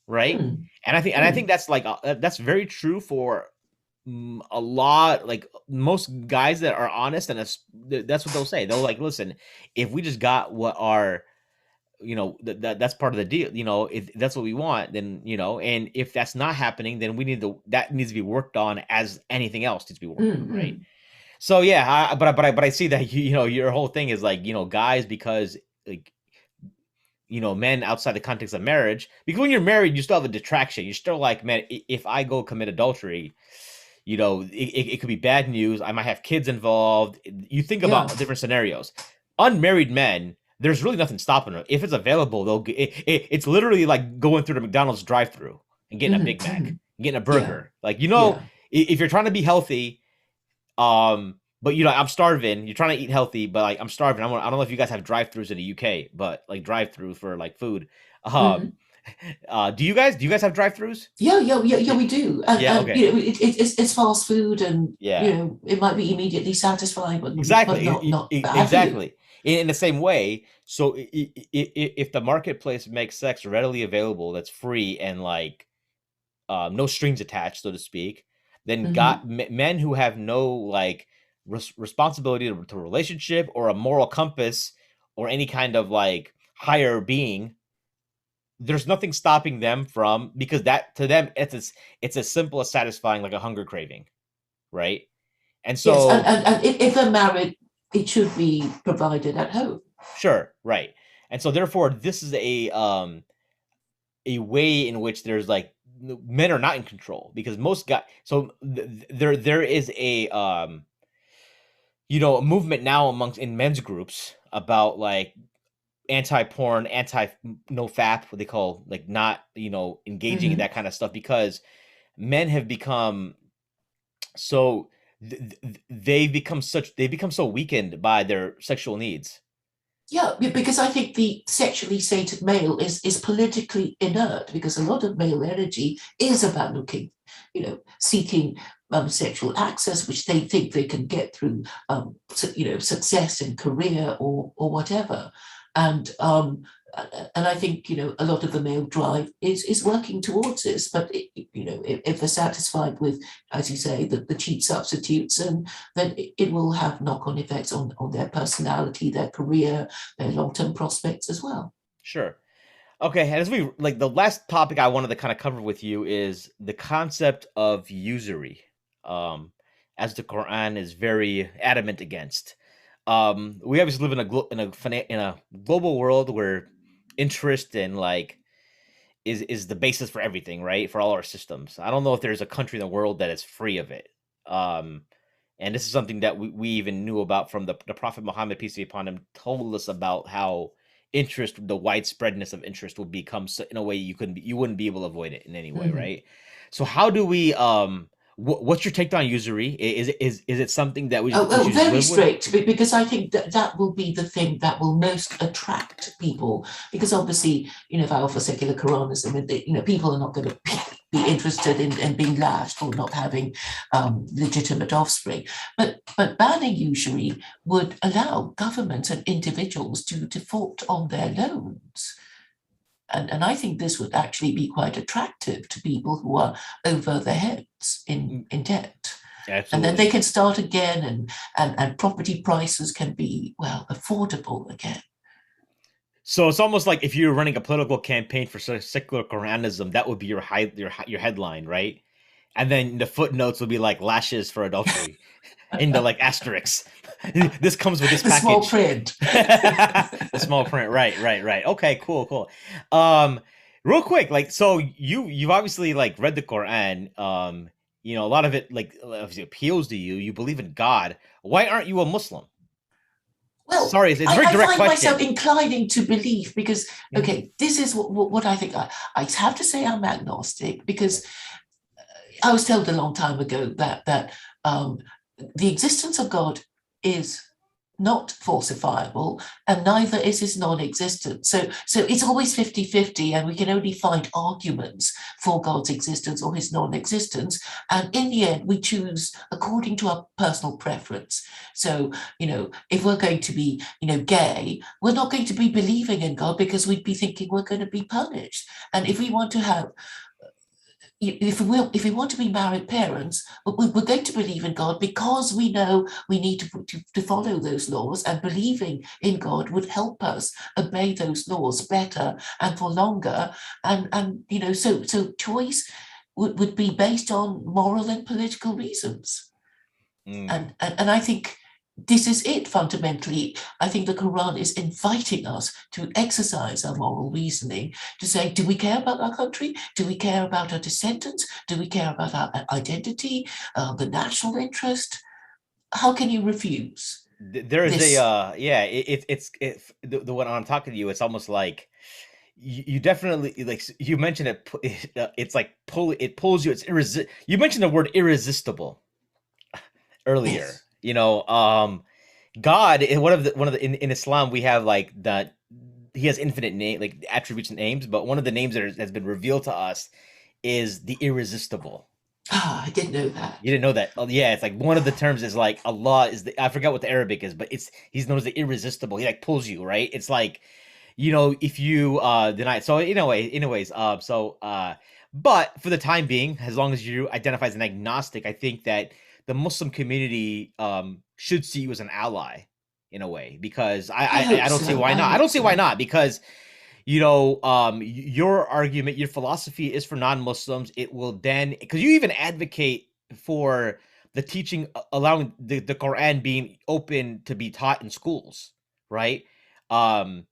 right? Hmm. And I think Hmm. that's like that's very true for a lot, like most guys that are honest, and that's what they'll say. They'll like, listen, if we just got what our that's part of the deal, if that's what we want, then and if that's not happening, then that needs to be worked on as anything else needs to be worked on, right? Hmm. So yeah, but I see that your whole thing is like guys, because like men outside the context of marriage, because when you're married you still have a detraction. You're still like, man, if I go commit adultery, it could be bad news. I might have kids involved. You think Yeah. about different scenarios. Unmarried men, there's really nothing stopping them. If it's available, they'll get it's literally like going through the McDonald's drive-through and getting a Mhm, Big Mac, mhm. and getting a Yeah, burger. Like, yeah. if you're trying to be healthy, but I'm starving. You're trying to eat healthy, but like I'm starving. I don't know if you guys have drive-throughs in the UK, but like drive-through for like food. Um, Mhm. do you guys have drive-throughs? Yeah, yeah, yeah, yeah, Yeah, we do. yeah, And okay, it's fast food, and yeah. it might be immediately satisfying, but Exactly, not bad for you. exactly. In the same way, so if the marketplace makes sex readily available, that's free and like no strings attached, so to speak, then Hmm. men who have no like responsibility to relationship or a moral compass or any kind of like higher being, there's nothing stopping them from, because that to them it's as simple as satisfying like a hunger craving, right? And Yes, and, so and, and if they're married, it should be provided at home. sure, right. And so therefore this is a way in which there's like men are not in control, because most guys, so there is a movement now amongst in men's groups about like anti-porn, anti no fap, what they call like not engaging in Hmm. that kind of stuff, because men have become so they become so weakened by their sexual needs. Yeah, because I think the sexually sated male is politically inert, because a lot of male energy is about seeking sexual access, which they think they can get through success in career or whatever. And and I think a lot of the male drive is working towards this. But if they're satisfied with, as you say, the cheap substitutes, and then it will have knock-on effects on their personality, their career, their long-term prospects as well. Sure. Okay, and as we like, the last topic I wanted to kind of cover with you is the concept of usury, um, as the Quran is very adamant against. We obviously live in a global world where interest and like is the basis for everything, right? For all our systems. I don't know if there's a country in the world that is free of it. Um, and this is something that we even knew about from the Prophet Muhammad, peace be upon him, told us about how the widespreadness of interest would become in a way you wouldn't be able to avoid it in any way, Mhm. right? So how do we what's your take on usury? Is it something that we Oh, should just very live with? strict, because I think that will be the thing that will most attract people. Because obviously, if I offer secular Koranism, people are not going to be interested in being lashed or not having legitimate offspring. But banning usury would allow governments and individuals to default on their loans. And I think this would actually be quite attractive to people who are over their heads Mm, in debt. And then they absolutely. can start again, and property prices can be, well, affordable again. So it's almost like if you're running a political campaign for secular Quranism, that would be your headline, right? And then the footnotes will be like lashes for adultery, in the like asterisks. This comes with this The small package. print. The small print, right, right, right. Okay, cool, cool. Um, Real quick, like, so you've obviously like read the Quran. A lot of it like obviously appeals to you. You believe in God. Why aren't you a Muslim? Well, Sorry, it's a very I direct find myself question. inclining to believe, because, Mhm. okay, this is what I think. I have to say I'm agnostic, because I was told a long time ago that um, the existence of God is not falsifiable, and neither is his non-existence. So it's always 50-50, and we can only find arguments for God's existence or his non-existence. And in the end, we choose according to our personal preference. So, if we're going to be, gay, we're not going to be believing in God, because we'd be thinking we're going to be punished. And if we want to have if we want to be married parents, we're going to believe in God, because we know we need to follow those laws, and believing in God would help us obey those laws better and for longer. So choice would be based on moral and political reasons. Mm. And I think this is it fundamentally. I think the Quran is inviting us to exercise our moral reasoning, to say, do we care about our country? Do we care about our descendants? Do we care about our identity, the national interest? How can you refuse? There is a This, yeah, the one I'm talking to you, it's almost like you definitely like you mentioned it's like it pulls you, you mentioned the word irresistible earlier, yes. God, one of the in Islam we have like that he has infinite name like attributes and names, but one of the names that has been revealed to us is the irresistible. Ah, I didn't know You that. didn't know that? Oh, yeah, it's like one of the terms is like Allah is I forgot what the Arabic is, but he's known as the irresistible. He like pulls you, right? It's like, if you deny it. So anyways, but for the time being, as long as you identify as an agnostic, I think that the Muslim community should see you as an ally in a way, because I I hope don't see so. why I not. I hope don't see why so. not, because your argument, your philosophy is for non-Muslims. It will then, because you even advocate for the teaching, allowing the Quran being open to be taught in schools, right? Um,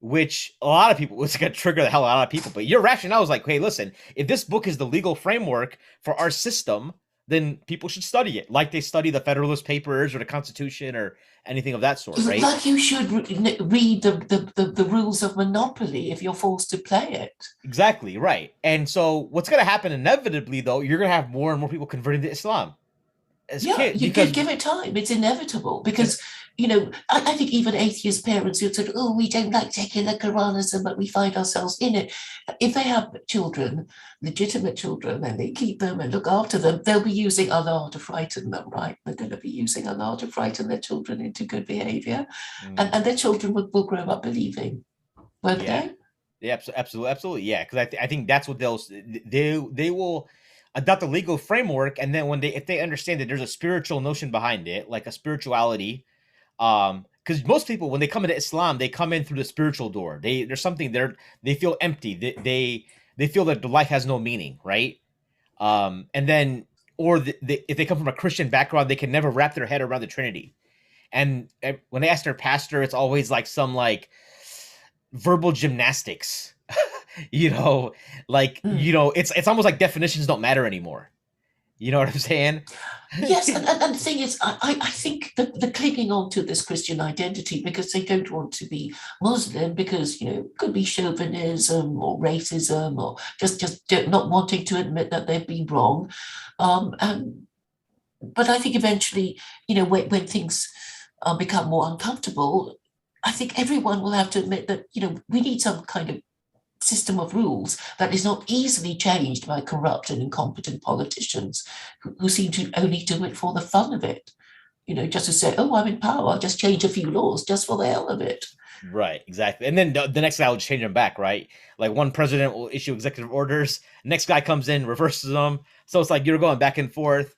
which a lot of people was gonna trigger the hell out of people. But your rationale was like, hey, listen, if this book is the legal framework for our system, then people should study it, like they study the Federalist Papers or the Constitution or anything of that sort, right? Like you should read the rules of Monopoly if you're forced to play it. Exactly, right. And so what's going to happen inevitably, though, you're going to have more and more people converting to Islam as Yeah, kids you because give it time. It's inevitable and because, I think even atheist parents who said, oh, we don't like secular Quranism, but we find ourselves in it. If they have children, legitimate children, and they keep them and look after them, they'll be using Allah to frighten them, right? They're going to be using Allah to frighten their children into good behavior. mm, And their children will grow up believing, won't yeah, they? yeah, absolutely, yeah. Because I think that's what they will adopt a legal framework, and then when if they understand that there's a spiritual notion behind it, like a spirituality, because most people when they come into Islam, they come in through the spiritual door. There's something there. They feel empty. They feel that the life has no meaning, right? And then or if they come from a Christian background, they can never wrap their head around the Trinity. And when they ask their pastor, it's always like some like verbal gymnastics. you know, Mm. it's almost like definitions don't matter anymore. You know what I'm saying? Yes, and the thing is, I think that the clinging on to this Christian identity because they don't want to be Muslim because, it could be chauvinism or racism or just not wanting to admit that they've been wrong. But I think eventually, when things become more uncomfortable, I think everyone will have to admit that, we need some kind of system of rules that is not easily changed by corrupt and incompetent politicians who seem to only do it for the fun of it. Just to say, oh, I'm in power, I'll just change a few laws just for the hell of it. Right, exactly. And then the next guy will change them back, right? Like one president will issue executive orders, next guy comes in, reverses them. So it's like you're going back and forth.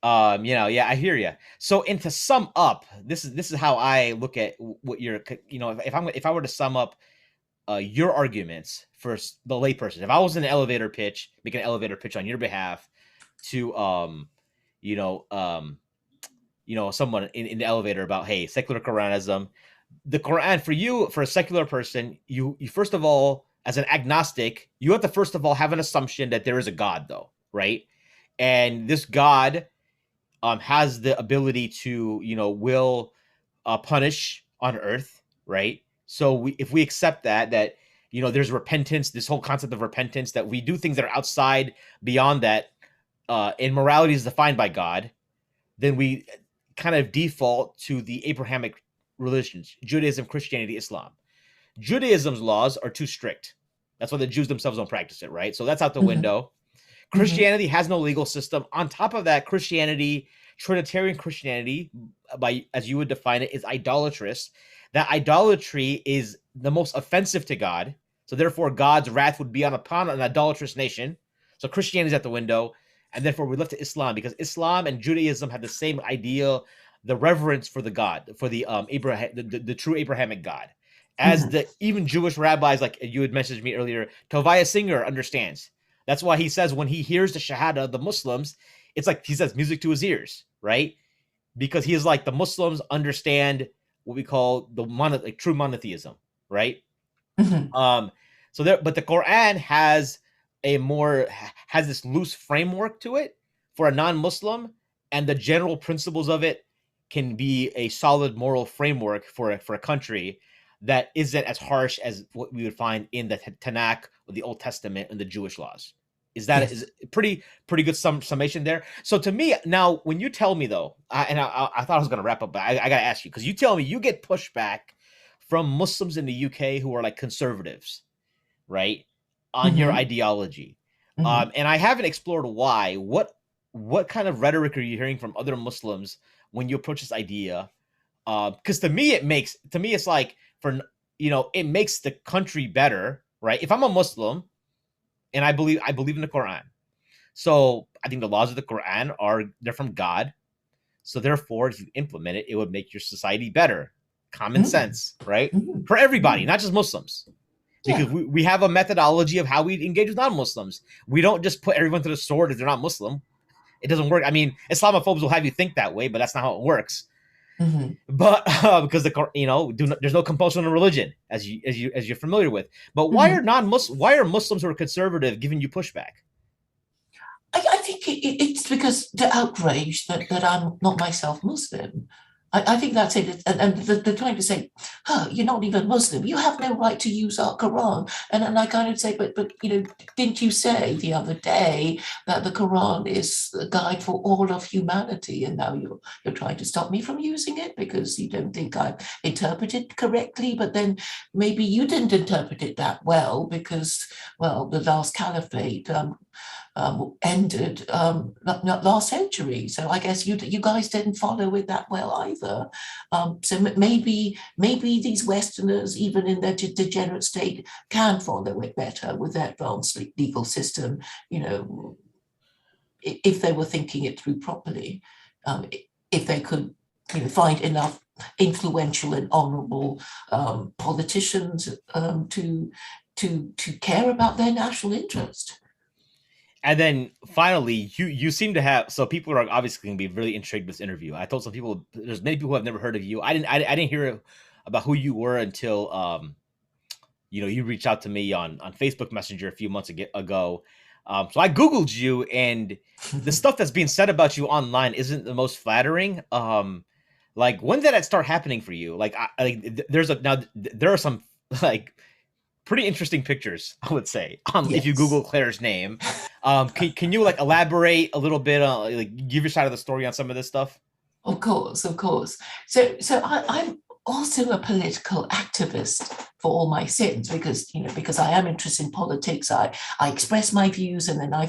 Yeah, I hear you. So, and to sum up, this is how I look at what you're, if I were to sum up your arguments for the layperson, if I was in an elevator pitch, making an elevator pitch on your behalf to you know, um, someone in the elevator about, hey, secular Quranism, the Quran for you, for a secular person, you first of all, as an agnostic, you have to first of all have an assumption that there is a God, though, right? And this God has the ability to, will punish on earth, right? So if we accept that there's repentance, this whole concept of repentance, that we do things that are outside beyond that, and morality is defined by God, then we kind of default to the Abrahamic religions: Judaism, Christianity, Islam. Judaism's laws are too strict. That's why the Jews themselves don't practice it, right? So that's out the Mm-hmm. window. Mm-hmm. Christianity has no legal system. On top of that, Trinitarian Christianity, by as you would define it, is idolatrous. That idolatry is the most offensive to God. So therefore, God's wrath would be upon an idolatrous nation. So Christianity is at the window, and therefore we left to Islam, because Islam and Judaism have the same ideal, the reverence for the God, for the Abraham, the true Abrahamic God, as Mm-hmm. the even Jewish rabbis, like you had messaged me earlier, Tovia Singer understands. That's why he says when he hears the Shahada of the Muslims, it's like he says music to his ears, right? Because he is like, the Muslims understand what we call like true monotheism, right? Mm-hmm. Um, but the Quran has this loose framework to it for a non-Muslim, and the general principles of it can be a solid moral framework for a country that isn't as harsh as what we would find in the Tanakh or the Old Testament and the Jewish laws. Is Yes. pretty good summation there. So to me now, when you tell me though, I thought I was going to wrap up, but I got to ask you, because you tell me you get pushback from Muslims in the UK who are like conservatives, right, on your Hmm. ideology, Hmm. and I haven't explored why. What kind of rhetoric are you hearing from other Muslims when you approach this idea? Because to me it's like, for it makes the country better, right? If I'm a Muslim and I believe in the Quran, so I think the laws of the Quran they're from God. So therefore, if you implement it, it would make your society better. Common Hmm. sense, right? Hmm. For everybody, Hmm. not just Muslims. Because Yeah. we have a methodology of how we engage with non-Muslims. We don't just put everyone to the sword if they're not Muslim. It doesn't work. I mean, Islamophobes will have you think that way, but that's not how it works. Hmm. But because there's no compulsion in religion, as you're familiar with. But Hmm. why are Muslims who are conservative giving you pushback? I think it's because the outrage that I'm not myself Muslim. I think that's it. And they're trying to say, oh, you're not even Muslim. You have no right to use our Quran. And I kind of say, but didn't you say the other day that the Quran is a guide for all of humanity? And now you're trying to stop me from using it because you don't think I've interpreted correctly. But then maybe you didn't interpret it that well because, well, the last caliphate ended not last century. So I guess you guys didn't follow it that well either. So maybe these Westerners, even in their degenerate state, can follow it better with their advanced legal system. You know, if they were thinking it through properly, if they could, find enough influential and honourable politicians to care about their national interest. And then finally, you seem to have, so people are obviously going to be really intrigued with this interview. I told some people, there's many people who have never heard of you. I didn't hear about who you were until you reached out to me on Facebook Messenger a few months ago. So I googled you, and the stuff that's being said about you online isn't the most flattering. Like, when did that start happening for you? Like, there are some like pretty interesting pictures, I would say, if you Google Yes. Claire's name. Can you like elaborate a little bit on, like, give your side of the story on some of this stuff? Of course, of course. So I'm also a political activist for all my sins because I am interested in politics. I express my views and then I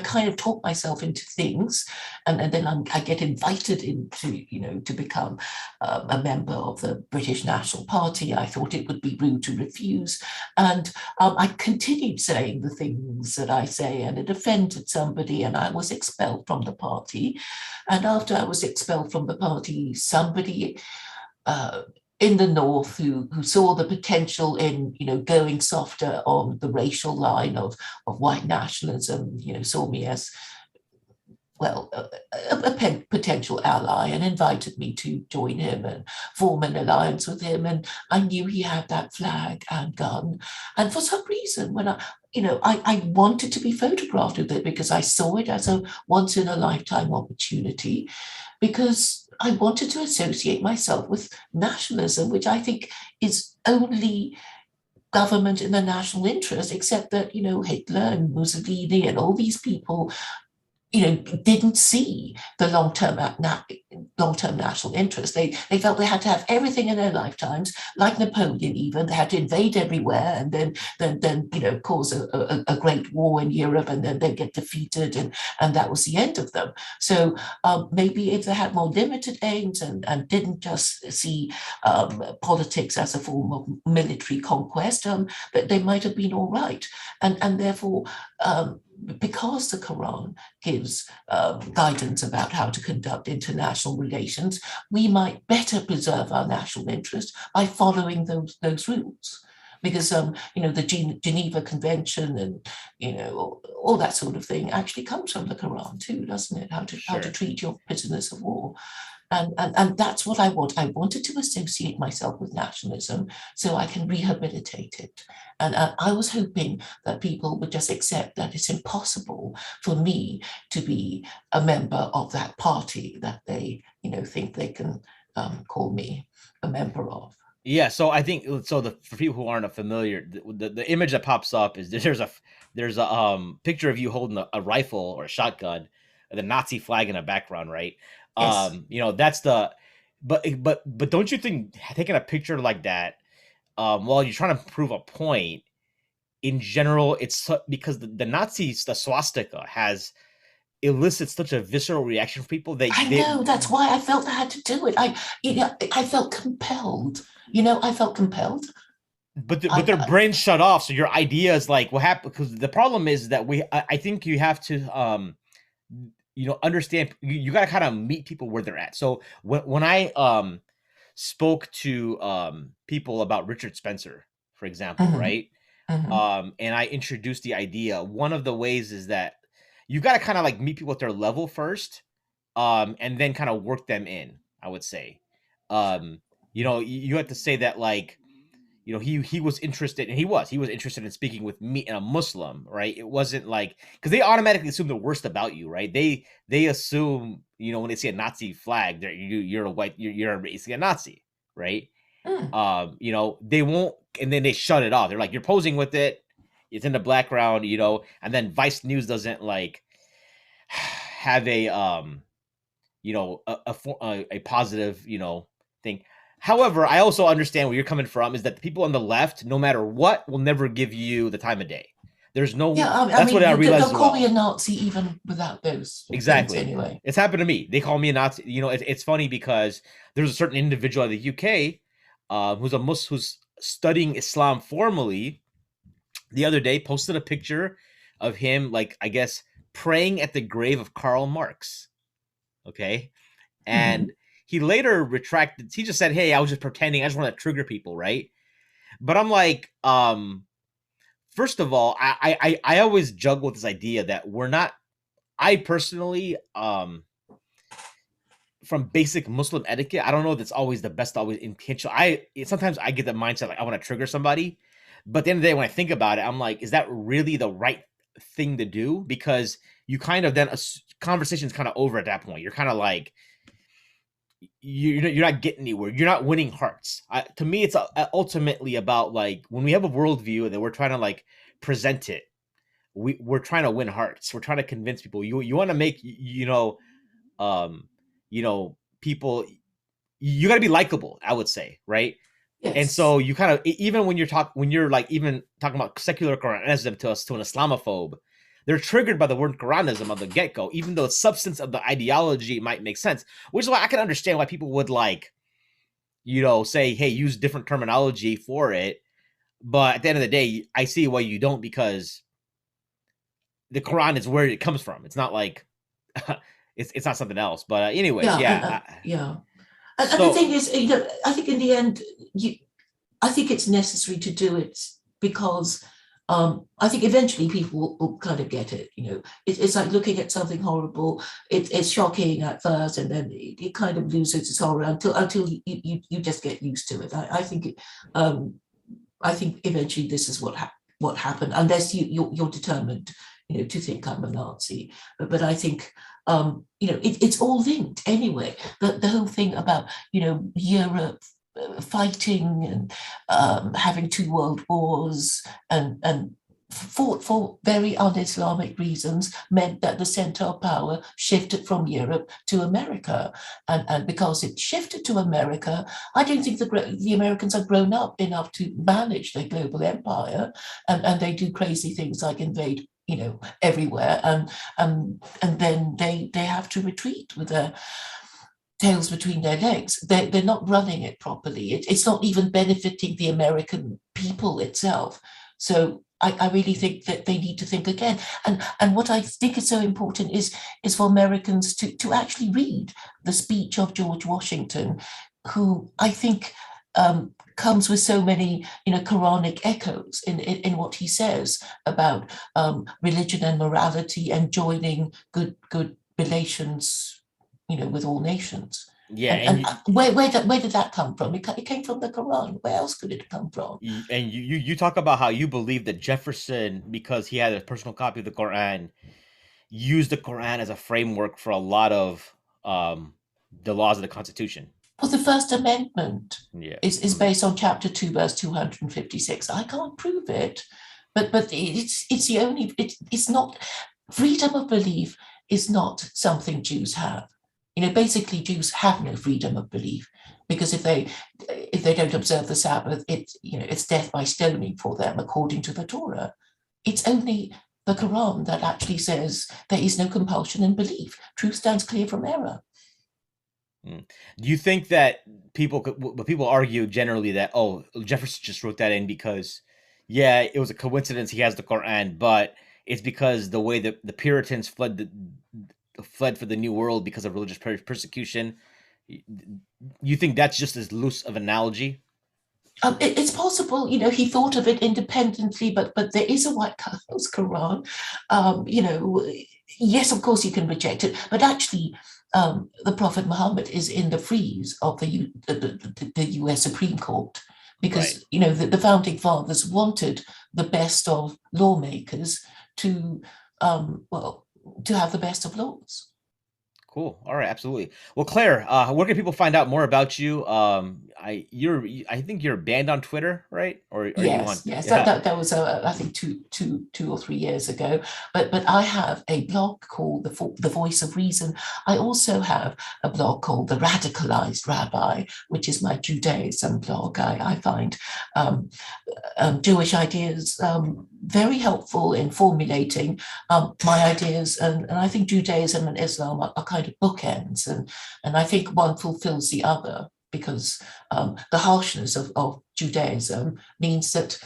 kind of talk myself into things, and then I get invited into to become a member of the British National Party. I thought it would be rude to refuse, and I continued saying the things that I say, and it offended somebody, and I was expelled from the party. And after I was expelled from the party, somebody uh, in the north who saw the potential in going softer on the racial line of white nationalism, saw me as well a potential ally and invited me to join him and form an alliance with him. And I knew he had that flag and gun, and for some reason when I wanted to be photographed with it because I saw it as a once in a lifetime opportunity, because I wanted to associate myself with nationalism, which I think is only government in the national interest, except that, Hitler and Mussolini and all these people, didn't see the long-term national interest. They felt they had to have everything in their lifetimes, like Napoleon. Even they had to invade everywhere, and then cause a great war in Europe, and then they get defeated, and that was the end of them. So maybe if they had more limited aims and didn't just see politics as a form of military conquest, that they might have been all right. And therefore, because the Quran gives guidance about how to conduct international relations, we might better preserve our national interest by following those rules. Because the Geneva Convention and all that sort of thing actually comes from the Quran too, doesn't it? How to Sure. treat your prisoners of war. And that's what I want. I wanted to associate myself with nationalism so I can rehabilitate it. And I was hoping that people would just accept that it's impossible for me to be a member of that party that they, think they can call me a member of. Yeah, so I think so. For people who aren't familiar, the image that pops up is there's a picture of you holding a rifle or a shotgun, and the Nazi flag in the background, right? Yes. That's the, but don't you think taking a picture like that, while you're trying to prove a point, in general, because the Nazis, the swastika has elicits such a visceral reaction from people. I know, that's why I felt I had to do it. I felt compelled. I felt compelled. But their brains shut off, so your idea is like what happened. Because the problem is that I think you have to understand, you got to kind of meet people where they're at. So when I spoke to people about Richard Spencer, for example, Mhm, right, mhm. and I introduced the idea, one of the ways is that you got to kind of like meet people at their level first, and then kind of work them in, I would say. You have to say that, like, he was interested, and he was interested in speaking with me and a Muslim, right? It wasn't like, because they automatically assume the worst about you, right? They assume, when they see a Nazi flag, you're a white, you're basically a Nazi, right? Mm. They won't, and then they shut it off. They're like, you're posing with it, it's in the background, and then Vice News doesn't like have a positive, thing. However, I also understand where you're coming from, is that the people on the left, no matter what, will never give you the time of day. There's Yeah, no, I that's what mean, I realized they'll as call me a well. Nazi even without those things Exactly. anyway. It's happened to me. They call me a Nazi. It's funny because there's a certain individual in the UK, who's a Muslim, who's studying Islam formally, the other day posted a picture of him, like, I guess, praying at the grave of Karl Marx. Okay. Mhm. And he later retracted. He just said, "Hey, I was just pretending. I just want to trigger people, right?" But I'm like, first of all, I always juggle with this idea that we're not. I personally, from basic Muslim etiquette, I don't know if that's always the best, always intentional. Sometimes I get the mindset like I want to trigger somebody, but at the end of the day, when I think about it, I'm like, is that really the right thing to do? Because you kind of then conversation's kind of over at that point. You're kind of like, you're not getting anywhere. You're not winning hearts. To me, it's ultimately about, like, when we have a worldview that we're trying to like present it, we're trying to win hearts. We're trying to convince people. You want to make um people. You got to be likable, I would say, right? And Yes. so you kind of, even when you're like even talking about secular Quranism to us, to an Islamophobe, they're triggered by the word Quranism on the get go, even though the substance of the ideology might make sense. Which is why I can understand why people would like, say, hey, use different terminology for it. But at the end of the day, I see why you don't, because the Quran is where it comes from. It's not like it's not something else. But anyways, Yeah, yeah. yeah. And the So thing is, I think in the end, I think it's necessary to do it because I think eventually people will kind of get it. It's like looking at something horrible. It's shocking at first, and then it kind of loses its horror until you just get used to it. Um, I think eventually this is what happened, unless you're determined, to think I'm a Nazi. But I think it's all linked anyway. The whole thing about Europe fighting and having two world wars and fought for very un-Islamic reasons meant that the center of power shifted from Europe to America. And because it shifted to America, I don't think the Americans are grown up enough to manage their global empire, and they do crazy things like invade everywhere, and then they have to retreat with their tails between their legs. They're not running it properly. It's not even benefiting the American people itself. So I really think that they need to think again. And what I think is so important is for Americans to actually read the speech of George Washington, who I think comes with so many Quranic echoes in what he says about religion and morality and joining good relations with all nations. Yeah, And where did that come from? It came from the Quran. Where else could it come from? you talk about how you believe that Jefferson, because he had a personal copy of the Quran, used the Quran as a framework for a lot of the laws of the Constitution. Well, the First Amendment Yeah. is based on Chapter 2, verse 256. I can't prove it, but it's the only, it's not, freedom of belief is not something Jews have. Basically, Jews have no freedom of belief, because if they don't observe the Sabbath, it's death by stoning for them, according to the Torah. It's only the Quran that actually says there is no compulsion in belief. Truth stands clear from error. Do you think that people argue generally that, oh, Jefferson just wrote that in because, yeah, it was a coincidence he has the Quran, but it's because the way that the Puritans fled for the New World because of religious persecution? You think that's just as loose of analogy? It's possible, he thought of it independently, but there is a White House Quran. Yes, of course you can reject it, but actually, the Prophet Muhammad is in the frieze of the U.S. Supreme Court, because Right. the founding fathers wanted the best of lawmakers to to have the best of laws. Cool. All right. Absolutely. Well, Claire, where can people find out more about you? I think you're banned on Twitter, right? Or are you on? Yes. That Yeah. that, that was I think two or 3 years ago. But I have a blog called the Voice of Reason. I also have a blog called The Radicalized Rabbi, which is my Judaism blog. I find Jewish ideas very helpful in formulating my ideas, and I think Judaism and Islam are kind of bookends, and I think one fulfills the other, because the harshness of Judaism means that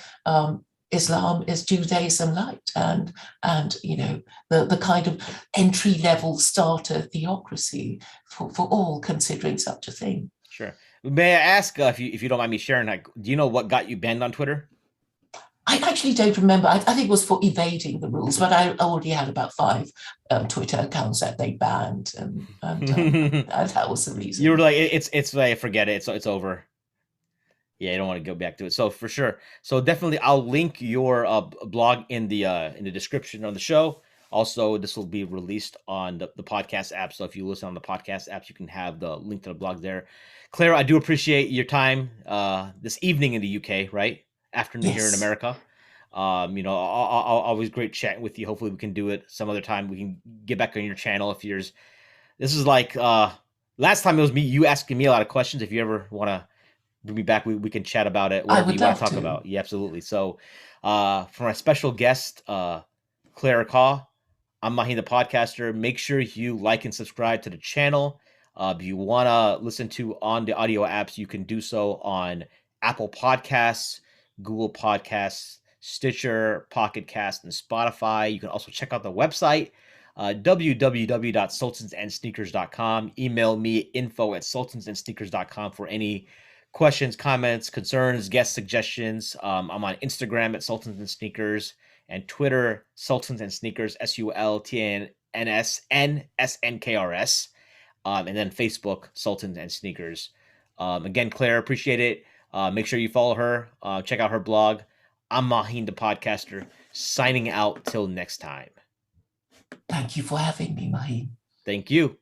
Islam is Judaism light, and the kind of entry level starter theocracy for all considering such a thing. Sure. May I ask, if you don't mind me sharing, like, do you know what got you banned on Twitter? I actually don't remember. I think it was for evading the rules, but I already had about 5 Twitter accounts that they banned, and that was the You were reason. like, it's like, forget it, it's over. Yeah, you don't want to go back to it. So for sure. So definitely, I'll link your blog in the description of the show. Also, this will be released on the podcast app. So if you listen on the podcast apps, you can have the link to the blog there. Claire, I do appreciate your time this evening in the UK, right? Afternoon here in Yes. America. Always great chatting with you. Hopefully, we can do it some other time. We can get back on your channel if yours. This is like last time it was me, you asking me a lot of questions. If you ever want to bring me back, we can chat about it, I whatever you would want to love talk to. about. Yeah, absolutely. So for my special guest, Claire Khaw, I'm Mahin the podcaster. Make sure you like and subscribe to the channel. If you want to listen to on the audio apps, you can do so on Apple Podcasts, Google Podcasts, Stitcher, Pocket Cast, and Spotify. You can also check out the website, www.sultansandsneakers.com. Email me info@sultansandsneakers.com for any questions, comments, concerns, guest suggestions. I'm on Instagram at Sultans and Sneakers, and Twitter, Sultans and Sneakers, SULTANSNSNKRS, and then Facebook, Sultans and Sneakers. Again, Claire, appreciate it. Make sure you follow her. Check out her blog. I'm Mahin the podcaster, signing out till next time. Thank you for having me, Mahi. Thank you.